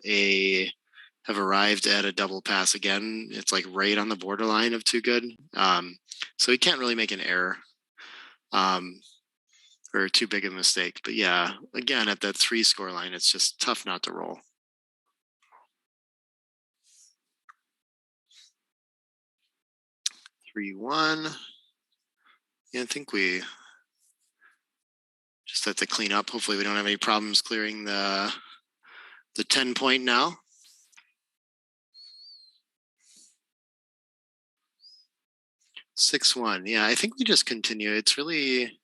Speaker 1: arrived at a double pass again. It's like right on the borderline of too good. So he can't really make an error or too big a mistake. But yeah, again, at that 3 score line, it's just tough not to roll. Three, 1. Yeah, I think we just have to clean up. Hopefully we don't have any problems clearing the 10 point now. Six, 1. Yeah, I think we just continue. It's really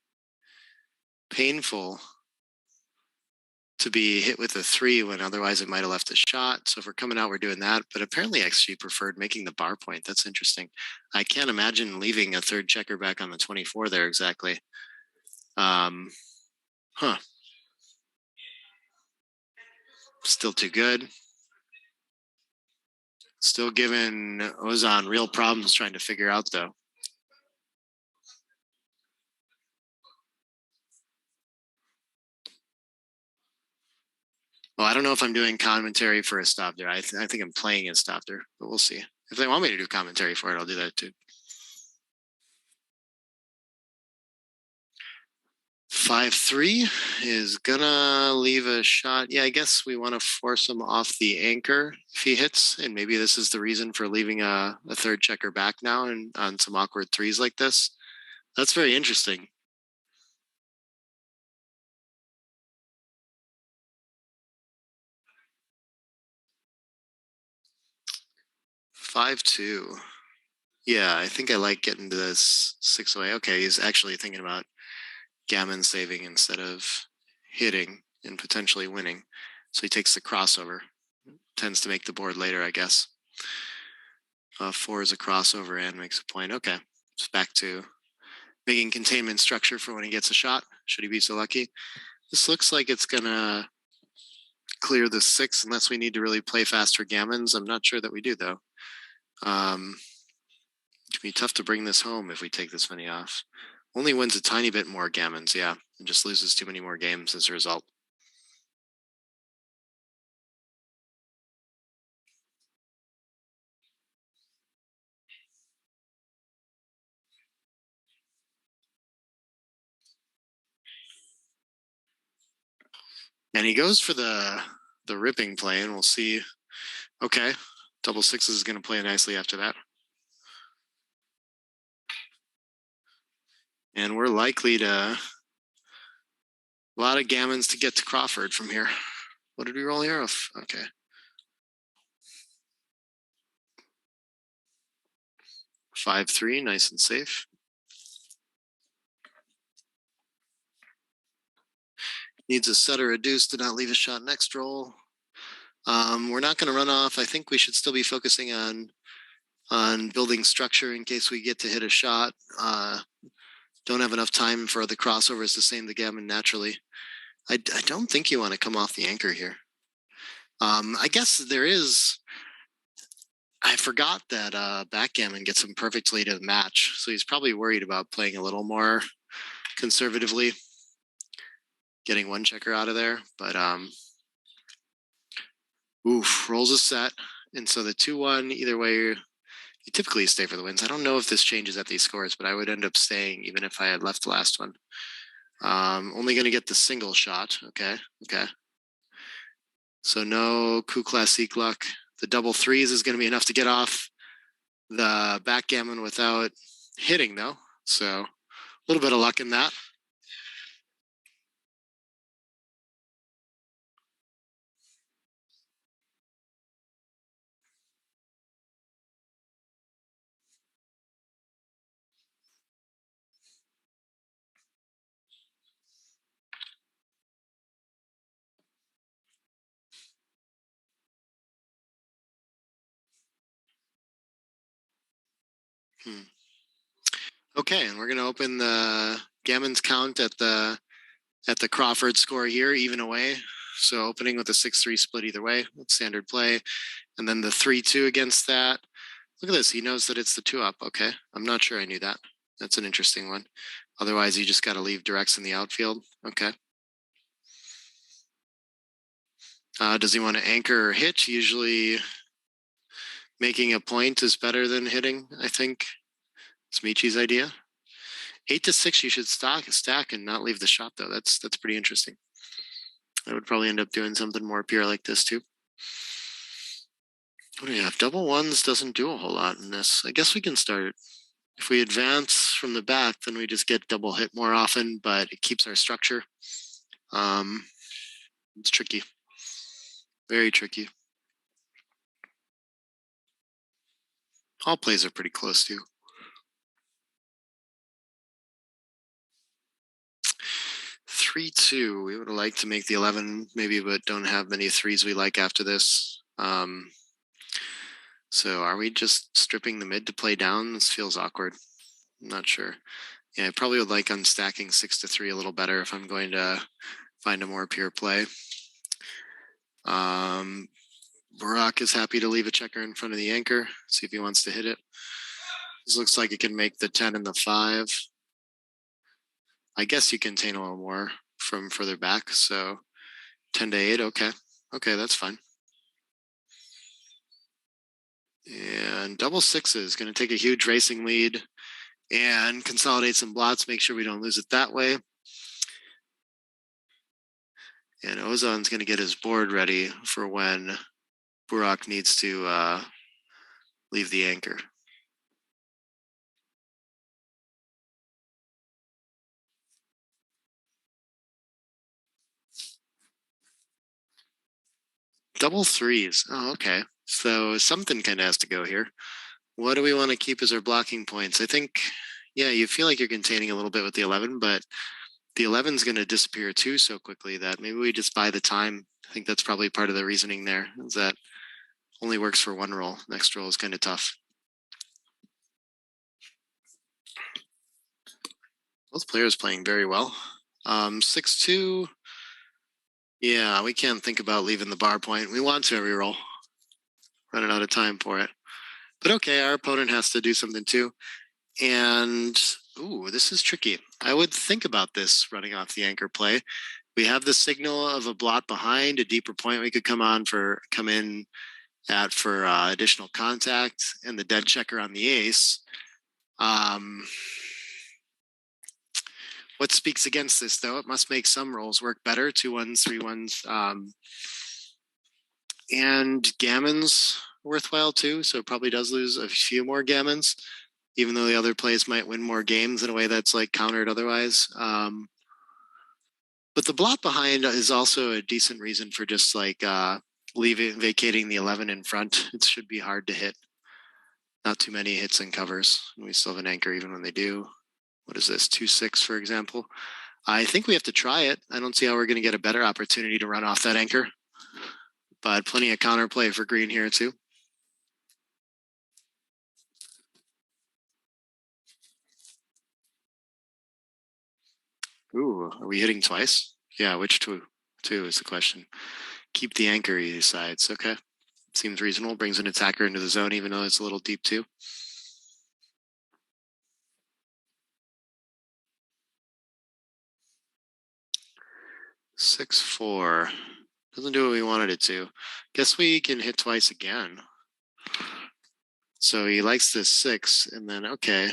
Speaker 1: painful to be hit with a 3 when otherwise it might have left a shot. So if we're coming out, we're doing that. But apparently XG preferred making the bar point. That's interesting. I can't imagine leaving a 3rd checker back on the 24 there exactly. Still too good. Still giving Ozan real problems trying to figure out though. Well, I don't know if I'm doing commentary for Estavia. I think I'm playing Estavia, but we'll see. If they want me to do commentary for it, I'll do that too. 5-3 is gonna leave a shot. Yeah, I guess we want to force him off the anchor if he hits, and maybe this is the reason for leaving a 3rd checker back now and on some awkward 3s like this. That's very interesting. Five, 2. Yeah, I think I like getting to this 6-away. Okay, he's actually thinking about gammon saving instead of hitting and potentially winning. So he takes the crossover. Tends to make the board later, I guess. 4 is a crossover and makes a point. Okay, it's back to making containment structure for when he gets a shot, should he be so lucky. This looks like it's gonna clear the 6 unless we need to really play faster gammons. I'm not sure that we do though. It can be tough to bring this home if we take this many off. Only wins a tiny bit more gammons, yeah, and just loses too many more games as a result. And he goes for the ripping play, and we'll see. Okay, double sixes is going to play nicely after that. And we're likely to a lot of gammons to get to Crawford from here. What did we roll here? Okay. Five, three, nice and safe. Needs a set or a deuce to not leave a shot next roll. We're not going to run off. I think we should still be focusing on building structure in case we get to hit a shot. Don't have enough time for the crossovers to save the gammon naturally. I don't think you want to come off the anchor here. I guess there is. I forgot that Backgammon gets him perfectly to the match, so he's probably worried about playing a little more conservatively, getting one checker out of there. But rolls a set, and so the 2-1 either way. You typically stay for the wins. I don't know if this changes at these scores, but I would end up staying even if I had left the last one. Only going to get the single shot. Okay. So no coup classique luck. The double threes is going to be enough to get off the backgammon without hitting, though. So a little bit of luck in that. Okay, and we're going to open the gammon's count at the Crawford score here, even away. So opening with a 6-3 split either way, that's standard play. And then the 3-2 against that. Look at this. He knows that it's the 2-up. Okay. I'm not sure I knew that. That's an interesting one. Otherwise, you just got to leave directs in the outfield. Okay. Does he want to anchor or hit? Usually making a point is better than hitting, I think. It's Michi's idea. 8-6, you should stack and not leave the shot, though. That's pretty interesting. I would probably end up doing something more pure like this, too. What do we have? Double ones doesn't do a whole lot in this. I guess we can start. If we advance from the back, then we just get double hit more often, but it keeps our structure. It's tricky. Very tricky. All plays are pretty close, too. 3-2. We would like to make the 11, maybe, but don't have many threes we like after this. So are we just stripping the mid to play down? This feels awkward. I'm not sure. Yeah, I probably would like unstacking 6-3 a little better if I'm going to find a more pure play. Burak is happy to leave a checker in front of the anchor. See if he wants to hit it. This looks like it can make the 10 and the 5. I guess you contain a little more from further back. So 10-8. Okay. Okay, that's fine. And double sixes going to take a huge racing lead and consolidate some blots. Make sure we don't lose it that way. And Ozan's going to get his board ready for when Burak needs to leave the anchor. Double threes. Oh, okay. So something kind of has to go here. What do we want to keep as our blocking points? I think, yeah, you feel like you're containing a little bit with the 11, but the 11 is going to disappear too so quickly that maybe we just buy the time. I think that's probably part of the reasoning there, is that only works for one roll. Next roll is kind of tough. Both players playing very well. 6-2. Yeah, we can't think about leaving the bar point. We want to every roll. Running out of time for it. But okay, our opponent has to do something too. And, ooh, this is tricky. I would think about this running off the anchor play. We have the signal of a blot behind, a deeper point we could come in at for additional contact, and the dead checker on the ace. What speaks against this, though? It must make some rolls work better. 2-1s, 3-1s. And gammon's worthwhile too, so it probably does lose a few more gammons, even though the other plays might win more games in a way that's like countered otherwise. But the blot behind is also a decent reason for just like vacating the 11 in front. It should be hard to hit. Not too many hits and covers. We still have an anchor even when they do. What is this? 2-6, for example. I think we have to try it. I don't see how we're going to get a better opportunity to run off that anchor. But plenty of counterplay for green here too. Ooh, are we hitting twice? Yeah, which two? Two is the question. Keep the anchor either sides. Okay. Seems reasonable. Brings an attacker into the zone, even though it's a little deep too. Six, 4. Doesn't do what we wanted it to. Guess we can hit twice again. So he likes this 6, and then, okay.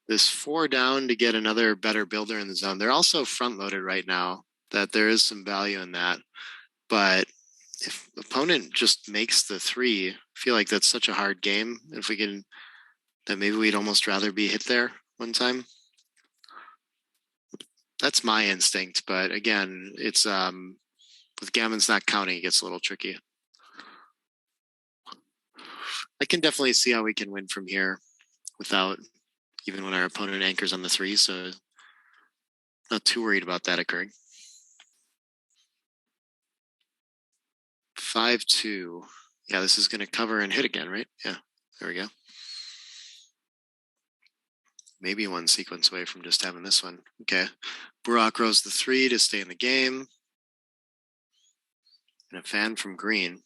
Speaker 1: This 4 down to get another better builder in the zone. They're also front-loaded right now, that there is some value in that. But if opponent just makes the 3, I feel like that's such a hard game. If we can, then maybe we'd almost rather be hit there one time. That's my instinct, but again, it's with gammons not counting, it gets a little tricky. I can definitely see how we can win from here without, even when our opponent anchors on the 3, so not too worried about that occurring. 5-2. Yeah, this is going to cover and hit again, right? Yeah, there we go. Maybe one sequence away from just having this one. Okay. Burak rows the 3 to stay in the game. And a fan from green.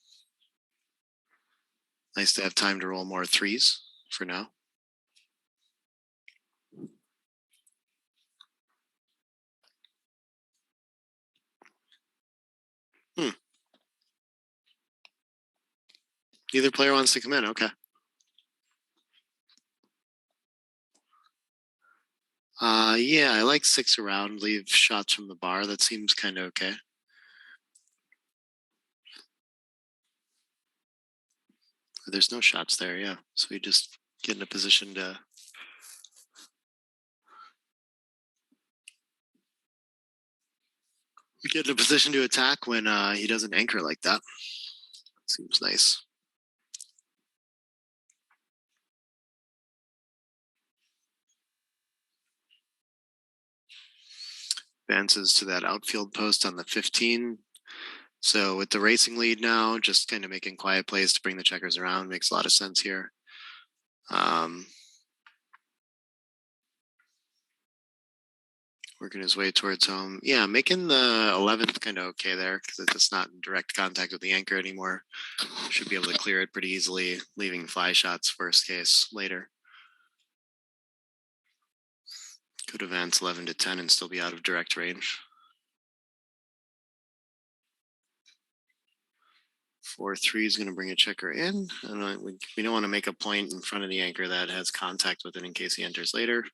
Speaker 1: Nice to have time to roll more 3s for now. Neither player wants to come in. Okay. Yeah, I like 6 around, leave shots from the bar. That seems kind of okay. There's no shots there, yeah. So we just get in a position to attack when he doesn't anchor like that. Seems nice. Advances to that outfield post on the 15. So with the racing lead now, just kind of making quiet plays to bring the checkers around makes a lot of sense here. Working his way towards home. Yeah, making the 11th kind of okay there because it's not in direct contact with the anchor anymore. Should be able to clear it pretty easily, leaving fly shots worst case later. Could advance 11 to 10 and still be out of direct range. 4-3 is going to bring a checker in. And we don't want to make a point in front of the anchor that has contact with it in case he enters later.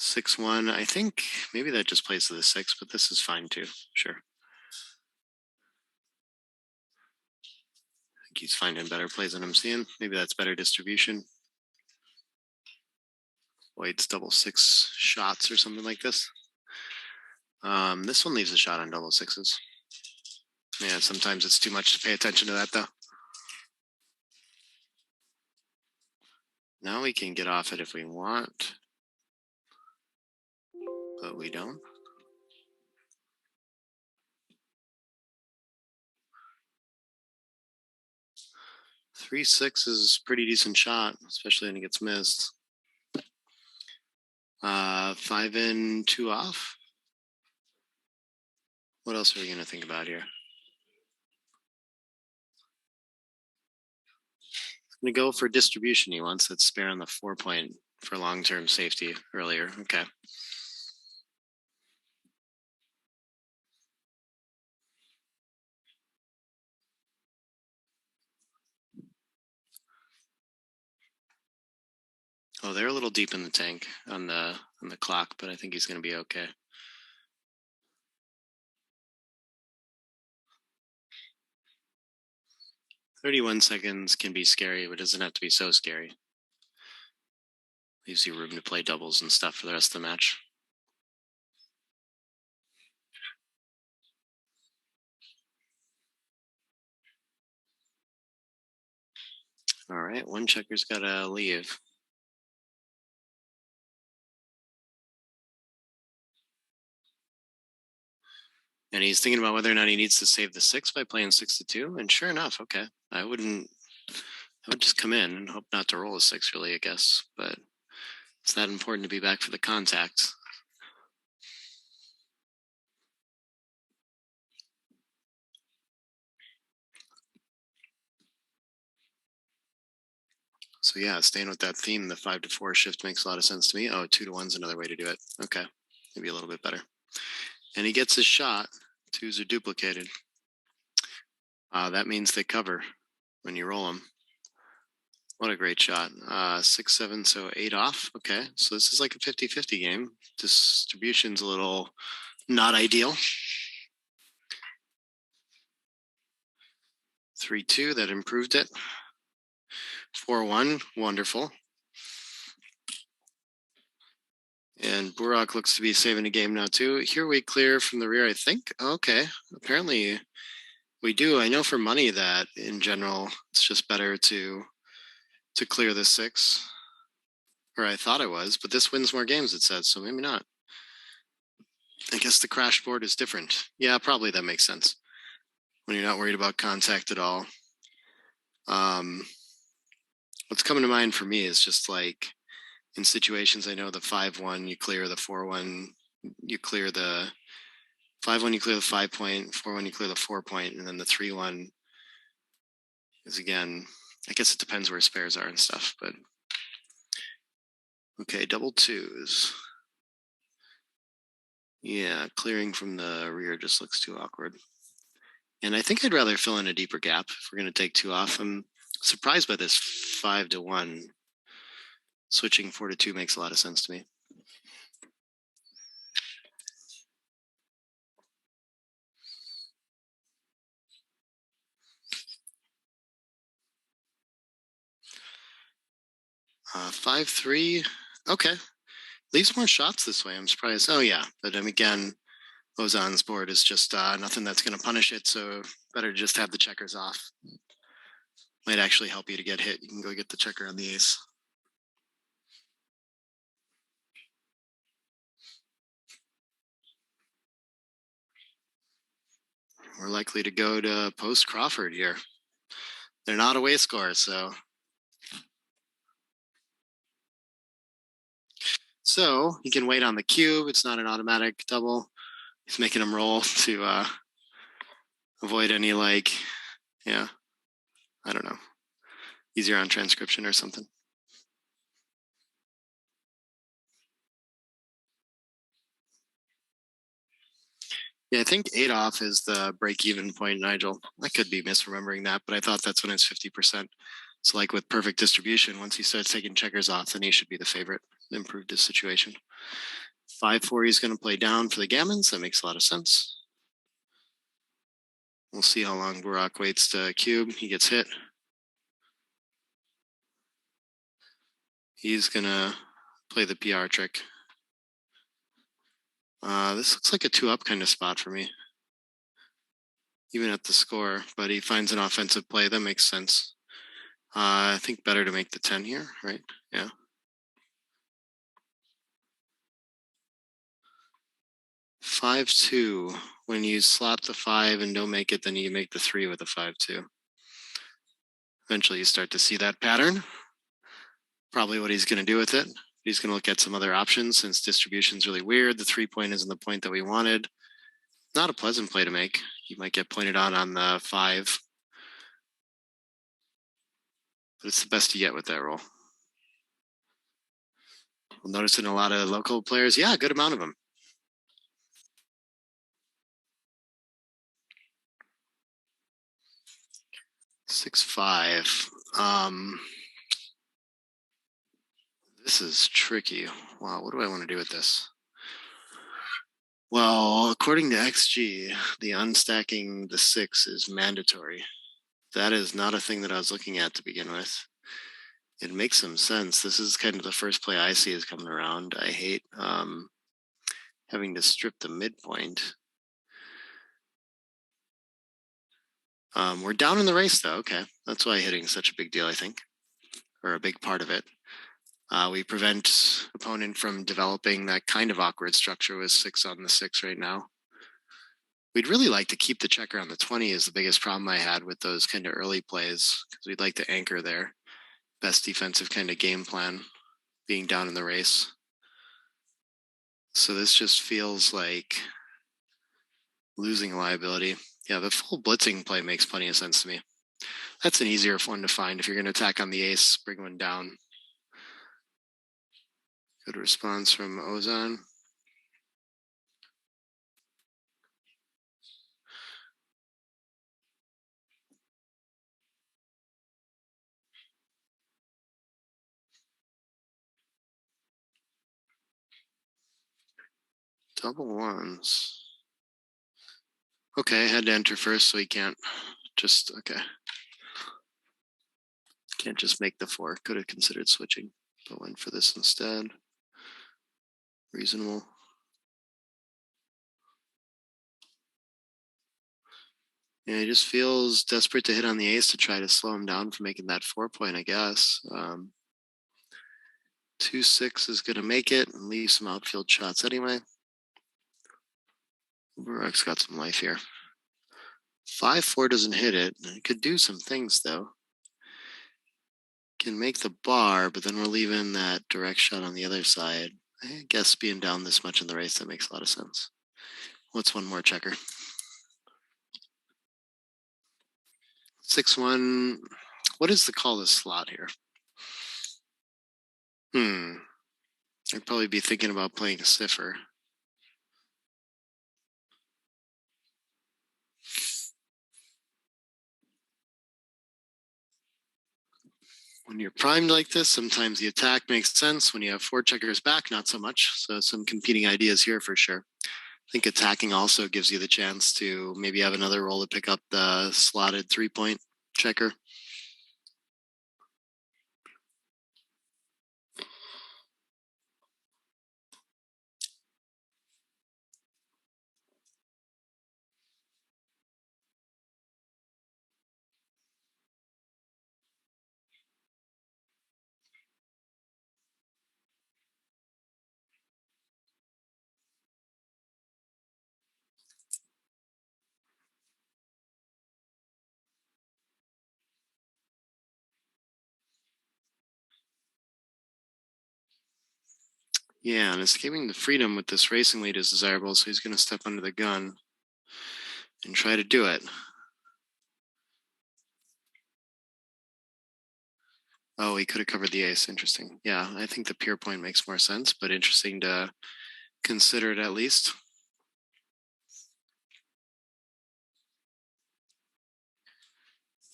Speaker 1: 6-1. I think maybe that just plays to the 6, but this is fine too. Sure. I think he's finding better plays than I'm seeing. Maybe that's better distribution. White's double 6 shots or something like this. This one leaves a shot on double 6s. Yeah, sometimes it's too much to pay attention to that though. Now we can get off it if we want, but we don't. Three 6 is a pretty decent shot, especially when it gets missed. 5 in, 2 off. What else are we going to think about here? I'm going to go for distribution. He wants that spare on the 4-point for long-term safety earlier. Okay. Oh, they're a little deep in the tank on the clock, but I think he's going to be okay. "31 seconds can be scary, but it doesn't have to be so scary. Leaves you room to play doubles and stuff for the rest of the match." All right, one checker's got to leave. And he's thinking about whether or not he needs to save the 6 by playing 6-2. And sure enough, okay. I would just come in and hope not to roll a 6, really, I guess. But it's that important to be back for the contact. So yeah, staying with that theme, the 5-4 shift makes a lot of sense to me. Oh, 2-1's another way to do it. Okay, maybe a little bit better. And he gets his shot. 2s are duplicated. That means they cover when you roll them. What a great shot. 6-7, so 8 off. Okay, so this is like a 50-50 game. Distribution's a little not ideal. 3-2, that improved it. 4-1, wonderful. And Burak looks to be saving a game now too. Here we clear from the rear, I think. Okay, apparently we do. I know for money that in general, it's just better to clear the 6. Or I thought it was, but this wins more games, it says, so maybe not. I guess the crash board is different. Yeah, probably that makes sense. When you're not worried about contact at all. What's coming to mind for me is just like in situations, I know the 5-1, you clear the 4-1, you clear the 5-1, you clear the 5 point, 4-1, you clear the 4 point, and then the 3-1 is again, I guess it depends where spares are and stuff, but okay, double 2s. Yeah, clearing from the rear just looks too awkward. And I think I'd rather fill in a deeper gap if we're going to take 2 off. I'm surprised by this 5-1. Switching 4-2 makes a lot of sense to me. Uh, 5-3. Okay. Leaves more shots this way. I'm surprised. Oh, yeah. But again, Ozan's board is just nothing that's going to punish it. So better to just have the checkers off. Might actually help you to get hit. You can go get the checker on the ace. We're likely to go to post Crawford here. They're not away scores, so. So he can wait on the cube. It's not an automatic double. He's making him roll to avoid any yeah, I don't know, easier on transcription or something. Yeah, I think 8 off is the break-even point, Nigel. I could be misremembering that, but I thought that's when it's 50%. So like with perfect distribution, once he starts taking checkers off, then he should be the favorite. Improved his situation. 5-4, he's going to play down for the gammons. That makes a lot of sense. We'll see how long Burak waits to cube. He gets hit. He's going to play the PR trick. This looks like a 2-up kind of spot for me. Even at the score, but he finds an offensive play. That makes sense. I think better to make the 10 here, right? Yeah. Five, 2. When you slot the 5 and don't make it, then you make the 3 with a 5-2. Eventually you start to see that pattern. Probably what he's going to do with it. He's going to look at some other options since distribution's really weird. The 3 point isn't the point that we wanted. Not a pleasant play to make. You might get pointed on the 5. But it's the best you get with that roll. We'll notice in a lot of local players, yeah, a good amount of them. This is tricky. Wow, what do I want to do with this? Well, according to XG, the unstacking the 6 is mandatory. That is not a thing that I was looking at to begin with. It makes some sense. This is kind of the first play I see is coming around. I hate having to strip the midpoint. We're down in the race though. Okay, that's why hitting is such a big deal, I think, or a big part of it. We prevent opponent from developing that kind of awkward structure with 6 on the 6 right now. We'd really like to keep the checker on the 20 is the biggest problem I had with those kind of early plays, because we'd like to anchor there. Best defensive kind of game plan, being down in the race. So this just feels like losing a liability. Yeah, the full blitzing play makes plenty of sense to me. That's an easier one to find. If you're going to attack on the ace, bring one down. Good response from Ozan. Double ones. Okay, I had to enter first, so he can't just, okay. Can't just make the 4. Could have considered switching, but went for this instead. Reasonable. Yeah, he just feels desperate to hit on the ace to try to slow him down from making that 4 point, I guess. 2-6 is going to make it and leave some outfield shots anyway. Burak's got some life here. 5-4 doesn't hit it. It could do some things though. Can make the bar, but then we're leaving that direct shot on the other side. I guess being down this much in the race, that makes a lot of sense. What's one more checker? 6-1. What is the call this slot here? I'd probably be thinking about playing a cipher. When you're primed like this, sometimes the attack makes sense. When you have 4 checkers back, not so much. So some competing ideas here for sure. I think attacking also gives you the chance to maybe have another roll to pick up the slotted 3-point checker. Yeah, and escaping the freedom with this racing lead is desirable, so he's going to step under the gun and try to do it. Oh, he could have covered the ace. Interesting. Yeah, I think the pure point makes more sense, but interesting to consider it at least.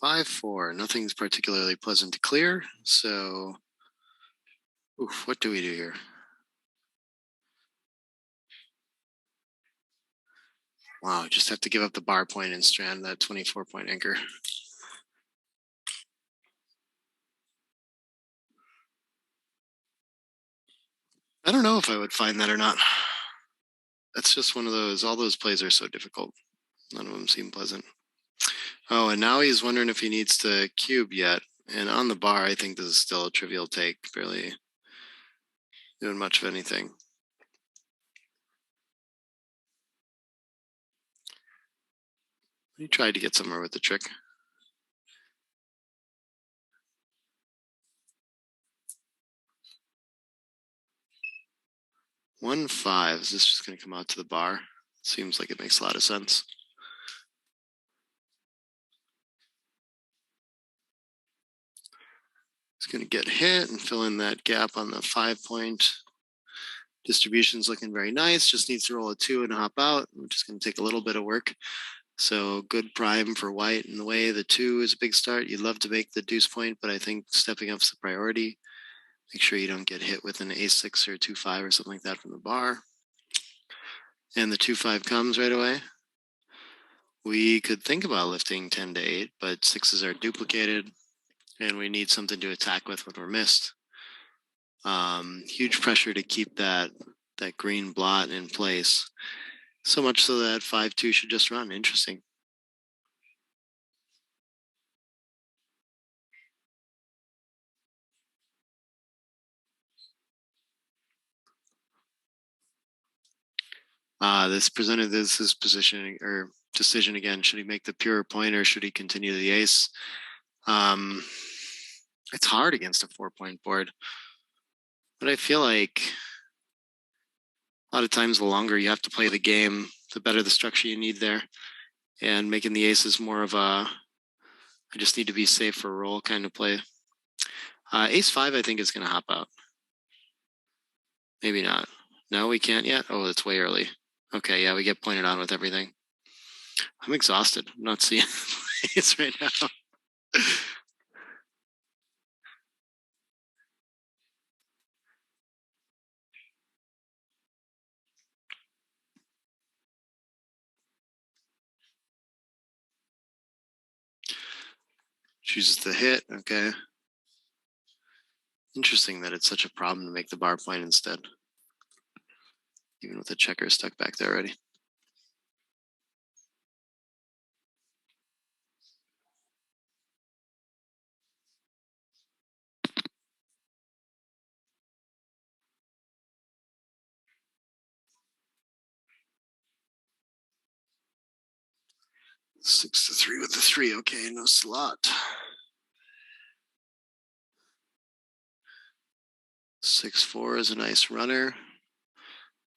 Speaker 1: Five, 4. Nothing's particularly pleasant to clear. So, oof, what do we do here? Wow, just have to give up the bar point and strand that 24-point anchor. I don't know if I would find that or not. That's just one of those, all those plays are so difficult. None of them seem pleasant. Oh, and now he's wondering if he needs to cube yet. And on the bar, I think this is still a trivial take, barely doing much of anything. He tried to get somewhere with the trick. 1-5. Is this just going to come out to the bar? Seems like it makes a lot of sense. It's going to get hit and fill in that gap on the 5-point. Distribution's looking very nice. Just needs to roll a 2 and hop out, which is going to take a little bit of work. So good prime for white in the way. The 2 is a big start. You'd love to make the deuce point, but I think stepping up's the priority. Make sure you don't get hit with an ace-6 or a 2-5 or something like that from the bar. And the 2-5 comes right away. We could think about lifting 10 to 8, but 6s are duplicated, and we need something to attack with when we're missed. Huge pressure to keep that green blot in place. So much so that 5-2 should just run. Interesting. This presented his position or decision again. Should he make the pure point or should he continue the ace? It's hard against a 4-point board, but I feel like a lot of times the longer you have to play the game, the better the structure you need there. And making the ace is more of a I just need to be safe for a roll kind of play. Ace-5 I think is going to hop out. Maybe not. No, we can't yet. Oh, it's way early. Okay, yeah, we get pointed on with everything. I'm exhausted. I'm not seeing plays right now. Chooses the hit. Okay. Interesting that it's such a problem to make the bar point instead. Even with the checker stuck back there already. Six to 3 with the 3. Okay, no slot. 6-4 is a nice runner.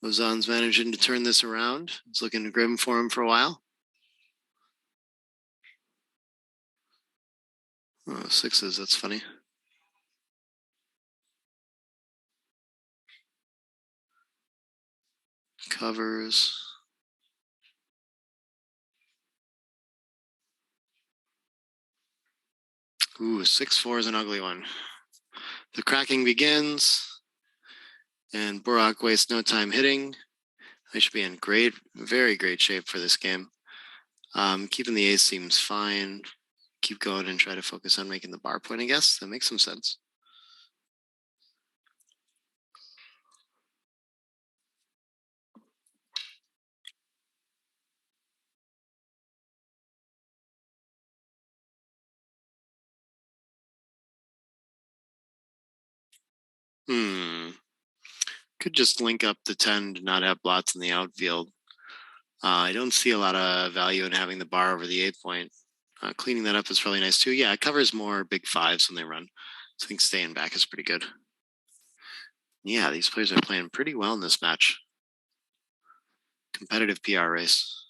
Speaker 1: Ozan's managing to turn this around. It's looking grim for him for a while. Oh, 6s, that's funny. Covers. Ooh, 6-4 is an ugly one. The cracking begins, and Burak wastes no time hitting. I should be in great, very great shape for this game. Keeping the ace seems fine. Keep going and try to focus on making the bar point, I guess. That makes some sense. Could just link up the 10 to not have blots in the outfield. I don't see a lot of value in having the bar over the 8-point. Cleaning that up is really nice too. Yeah, it covers more big 5s when they run. So I think staying back is pretty good. Yeah, these players are playing pretty well in this match. Competitive PR race.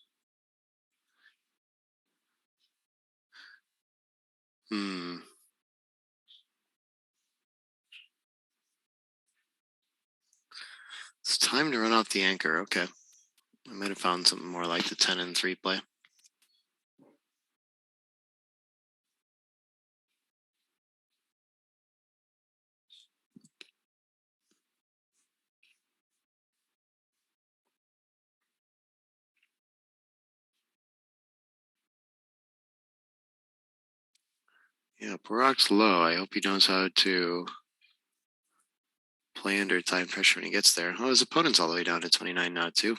Speaker 1: It's time to run off the anchor. Okay. I might have found something more like the 10 and 3 play. Yeah, Burak's low. I hope he knows how to play under time pressure when he gets there. Oh, his opponent's all the way down to 29 now, too.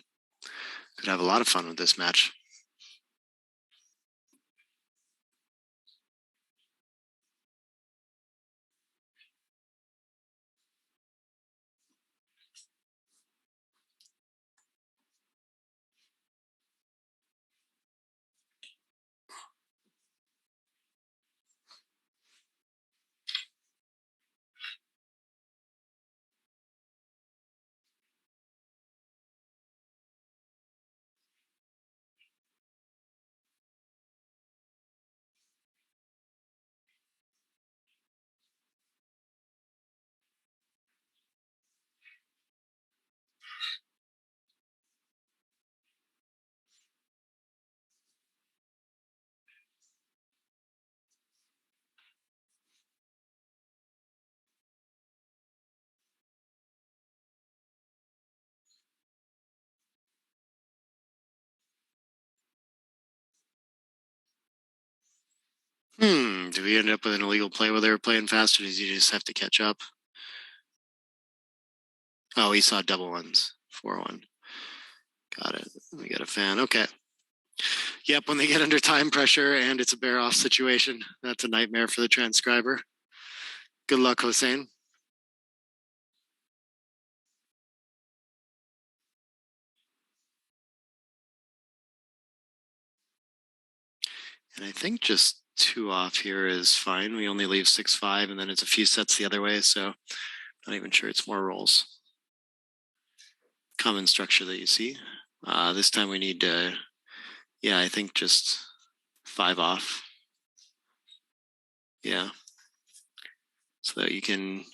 Speaker 1: Could have a lot of fun with this match. Do we end up with an illegal play while they were playing fast, or does he just have to catch up? Oh, he saw double ones. 4-1. Got it. We got a fan. Okay. Yep, when they get under time pressure and it's a bear off situation, that's a nightmare for the transcriber. Good luck, Hossein. And I think just 2 off here is fine. We only leave 6-5, and then it's a few sets the other way, so not even sure it's more rolls. Common structure that you see. This time we need to, yeah, I think just 5 off. Yeah. So that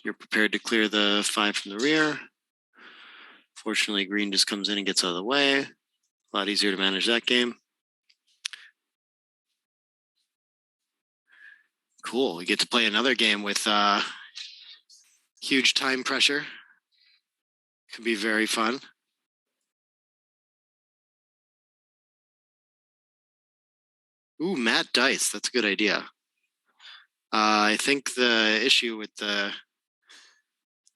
Speaker 1: you're prepared to clear the 5 from the rear. Fortunately, green just comes in and gets out of the way. A lot easier to manage that game. Cool. We get to play another game with huge time pressure. Could be very fun. Ooh, matte dice. That's a good idea. I think the issue with the,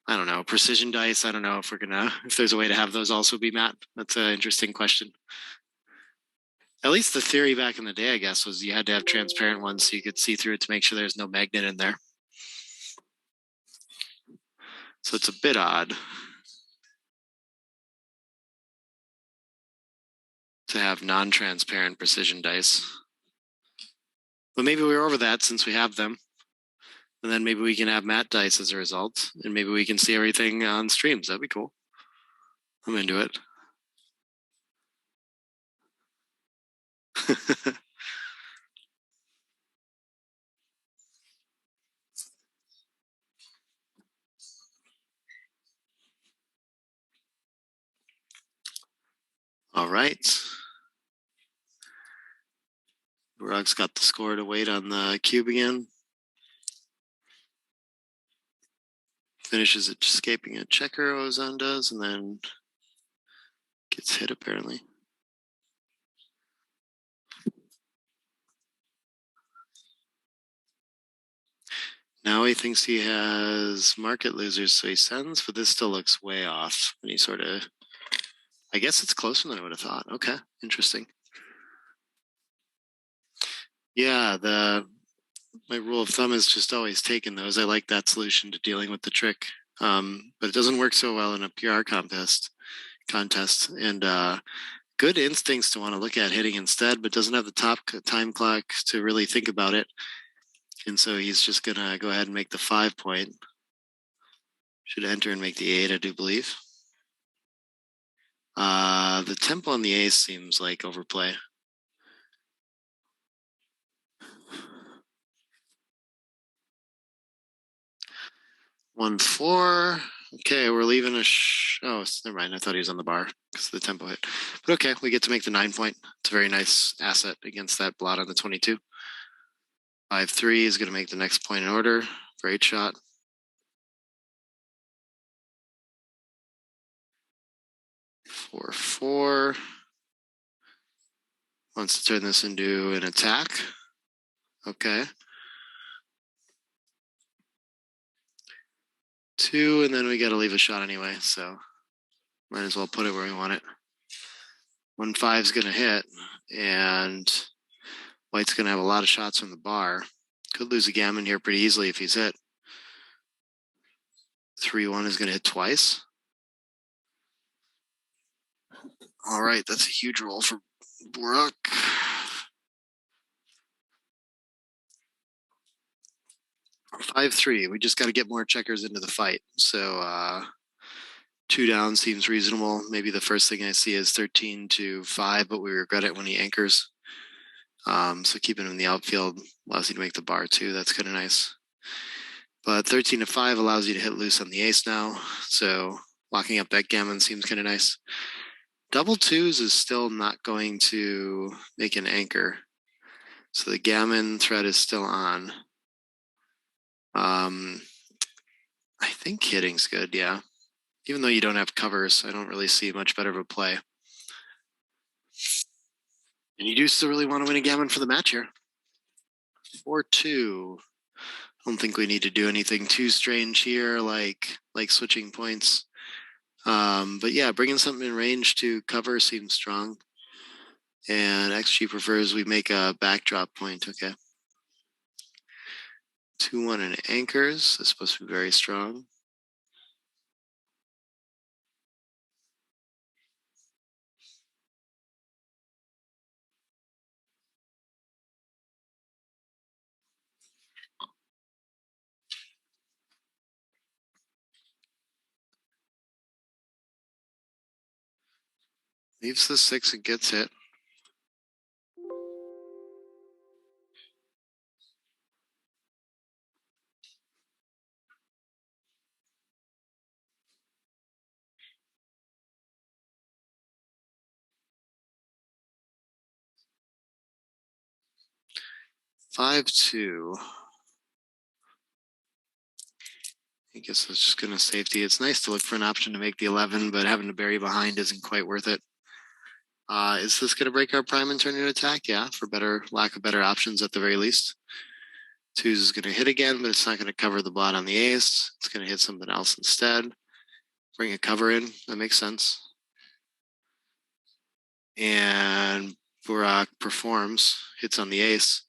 Speaker 1: I don't know, precision dice, I don't know if there's a way to have those also be matte. That's an interesting question. At least the theory back in the day, I guess, was you had to have transparent ones so you could see through it to make sure there's no magnet in there. So it's a bit odd to have non-transparent precision dice. But maybe we're over that since we have them. And then maybe we can have matte dice as a result. And maybe we can see everything on streams. That'd be cool. I'm into it. All right. Burak's got the score to wait on the cube again. Finishes it escaping a checker, Ozan does, and then gets hit apparently. Now he thinks he has market losers, so he sends, but this still looks way off. And he sort of, I guess it's closer than I would have thought. Okay, interesting. Yeah, my rule of thumb is just always taking those. I like that solution to dealing with the trick, but it doesn't work so well in a PR contest. And good instincts to want to look at hitting instead, but doesn't have the top time clock to really think about it. And so he's just gonna go ahead and make the 5 point. Should enter and make the 8, I do believe. The tempo on the ace seems like overplay. One, 4. Okay, we're leaving oh, never mind. I thought he was on the bar because the tempo hit. But okay, we get to make the 9 point. It's a very nice asset against that blot on the 22. 5-3 is going to make the next point in order. Great shot. 4-4. Wants to turn this into an attack. Okay. 2, and then we got to leave a shot anyway, so might as well put it where we want it. 1-5 is going to hit, and White's going to have a lot of shots from the bar. Could lose a gammon here pretty easily if he's hit. 3-1 is going to hit twice. All right, that's a huge roll for Burak. 5-3. We just got to get more checkers into the fight. So 2 down seems reasonable. Maybe the first thing I see is 13-5, but we regret it when he anchors. So keeping him in the outfield allows you to make the bar too. That's kind of nice. But 13-5 allows you to hit loose on the ace now. So locking up backgammon seems kind of nice. Double 2s is still not going to make an anchor. So the gammon threat is still on. I think hitting's good, yeah. Even though you don't have covers, I don't really see much better of a play. And you do still really want to win a gammon for the match here. 4-2. I don't think we need to do anything too strange here, like switching points. But yeah, bringing something in range to cover seems strong. And XG prefers we make a backdrop point. Okay. 2-1 and anchors. That's supposed to be very strong. Leaves the 6 and gets hit. Five two. I guess it's just gonna safety. It's nice to look for an option to make the 11, but having to bury behind isn't quite worth it. Is this gonna break our prime and turn into attack? Yeah, for lack of better options at the very least. 2s is gonna hit again, but it's not gonna cover the blot on the ace. It's gonna hit something else instead. Bring a cover in. That makes sense. And Burak performs, hits on the ace.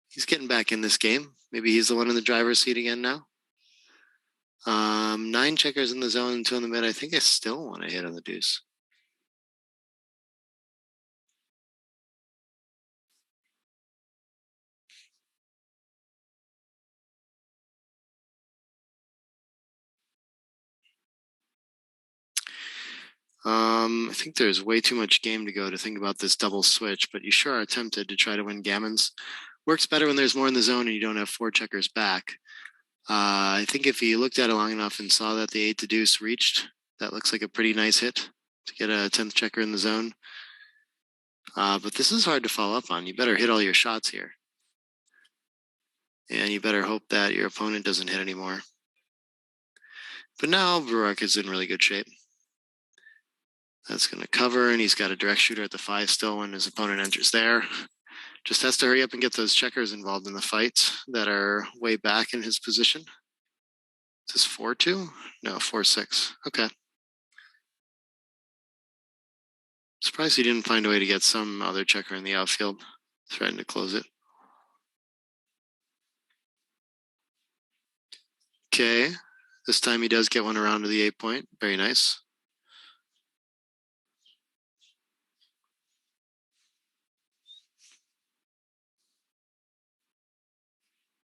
Speaker 1: He's getting back in this game. Maybe he's the one in the driver's seat again now. 9 checkers in the zone, 2 in the mid. I think I still want to hit on the deuce. I think there's way too much game to go to think about this double switch, but you sure are tempted to try to win gammons. Works better when there's more in the zone and you don't have 4 checkers back. I think if you looked at it long enough and saw that the 8 to deuce reached, that looks like a pretty nice hit to get a 10th checker in the zone. But this is hard to follow up on. You better hit all your shots here. And you better hope that your opponent doesn't hit anymore. But now Burak is in really good shape. That's going to cover, and he's got a direct shooter at the 5 still when his opponent enters there. Just has to hurry up and get those checkers involved in the fight that are way back in his position. Is this 4-2? No, 4-6. Okay. Surprised he didn't find a way to get some other checker in the outfield, threatening to close it. Okay. This time he does get one around to the 8 point. Very nice.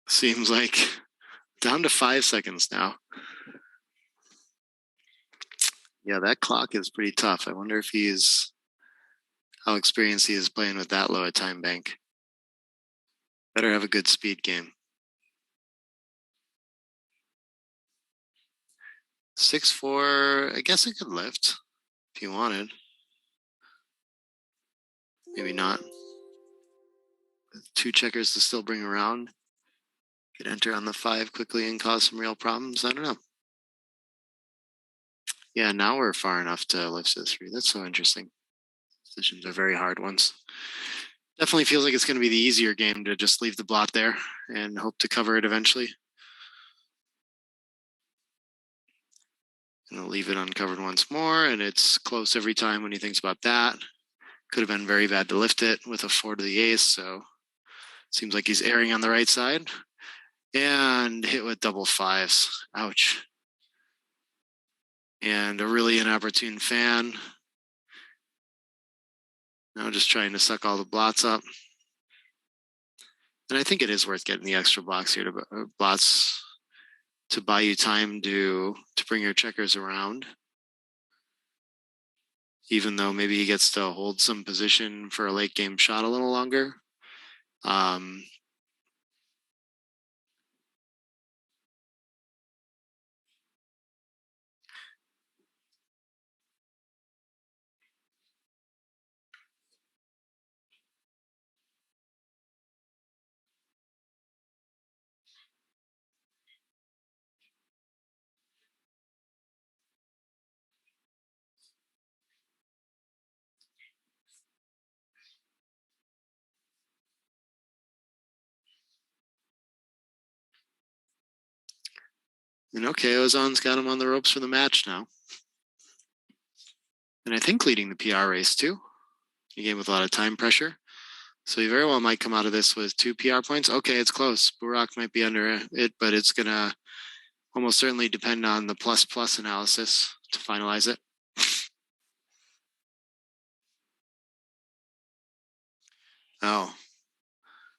Speaker 1: Seems like down to 5 seconds now. Yeah, that clock is pretty tough. I wonder if how experienced he is playing with that low a time bank. Better have a good speed game. 6-4, I guess I could lift if you wanted. Maybe not. 2 checkers to still bring around. Could enter on the 5 quickly and cause some real problems. I don't know. Yeah, now we're far enough to lift to 3. That's so interesting. Decisions are very hard ones. Definitely feels like it's going to be the easier game to just leave the blot there and hope to cover it eventually. Gonna leave it uncovered once more, and it's close every time when he thinks about that. Could have been very bad to lift it with a 4 to the ace, so seems like he's erring on the right side. And hit with double 5s. Ouch. And a really inopportune fan. Now just trying to suck all the blots up. And I think it is worth getting the extra blocks here blots to buy you time to bring your checkers around. Even though maybe he gets to hold some position for a late game shot a little longer. And okay, Ozan's got him on the ropes for the match now. And I think leading the PR race too. A game with a lot of time pressure. So he very well might come out of this with 2 PR points. Okay, it's close. Burak might be under it, but it's going to almost certainly depend on the plus analysis to finalize it. Oh,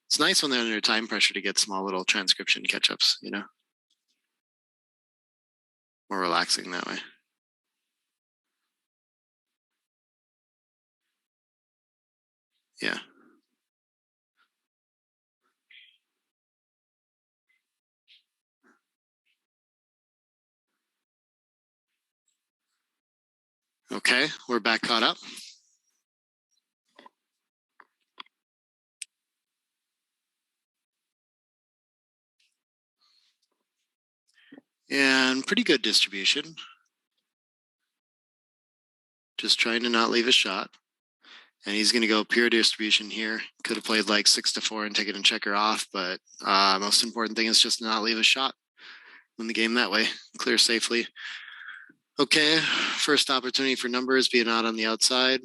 Speaker 1: it's nice when they're under time pressure to get small little transcription catch-ups, you know? More relaxing that way. Yeah. Okay, we're back caught up. And pretty good distribution. Just trying to not leave a shot. And he's going to go pure distribution here. Could have played like 6-4 and take it and checker off, but most important thing is just not leave a shot. Win the game that way. Clear safely. Okay, first opportunity for numbers, being out on the outside.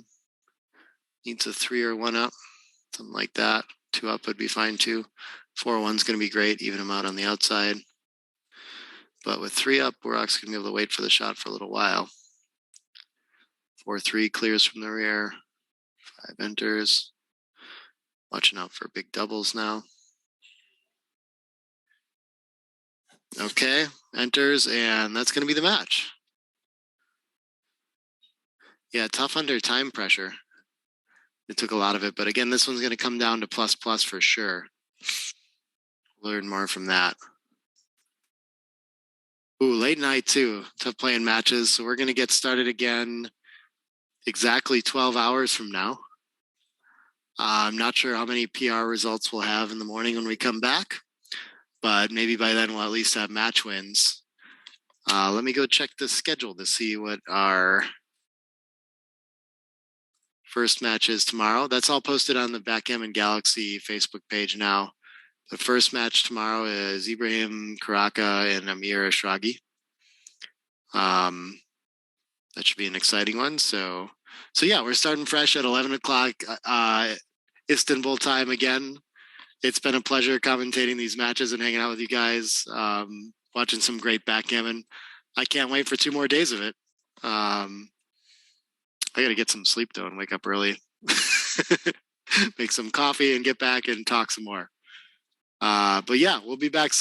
Speaker 1: Needs a 3 or 1 up, something like that. 2 up would be fine too. 4-1's going to be great, even him out on the outside. But with 3 up, Burak's going to be able to wait for the shot for a little while. 4-3 clears from the rear. 5 enters. Watching out for big doubles now. Okay, enters, and that's going to be the match. Yeah, tough under time pressure. It took a lot of it, but again, this one's going to come down to plus for sure. Learn more from that. Ooh, late night too. Tough playing matches. So we're going to get started again exactly 12 hours from now. I'm not sure how many PR results we'll have in the morning when we come back, but maybe by then we'll at least have match wins. Let me go check the schedule to see what our first match is tomorrow. That's all posted on the Backgammon Galaxy Facebook page now. The first match tomorrow is Ibrahim Karaka and Amir Ashraghi. That should be an exciting one. So yeah, we're starting fresh at 11 o'clock Istanbul time again. It's been a pleasure commentating these matches and hanging out with you guys, watching some great backgammon. I can't wait for 2 more days of it. I got to get some sleep though and wake up early, make some coffee and get back and talk some more. But yeah, we'll be back soon.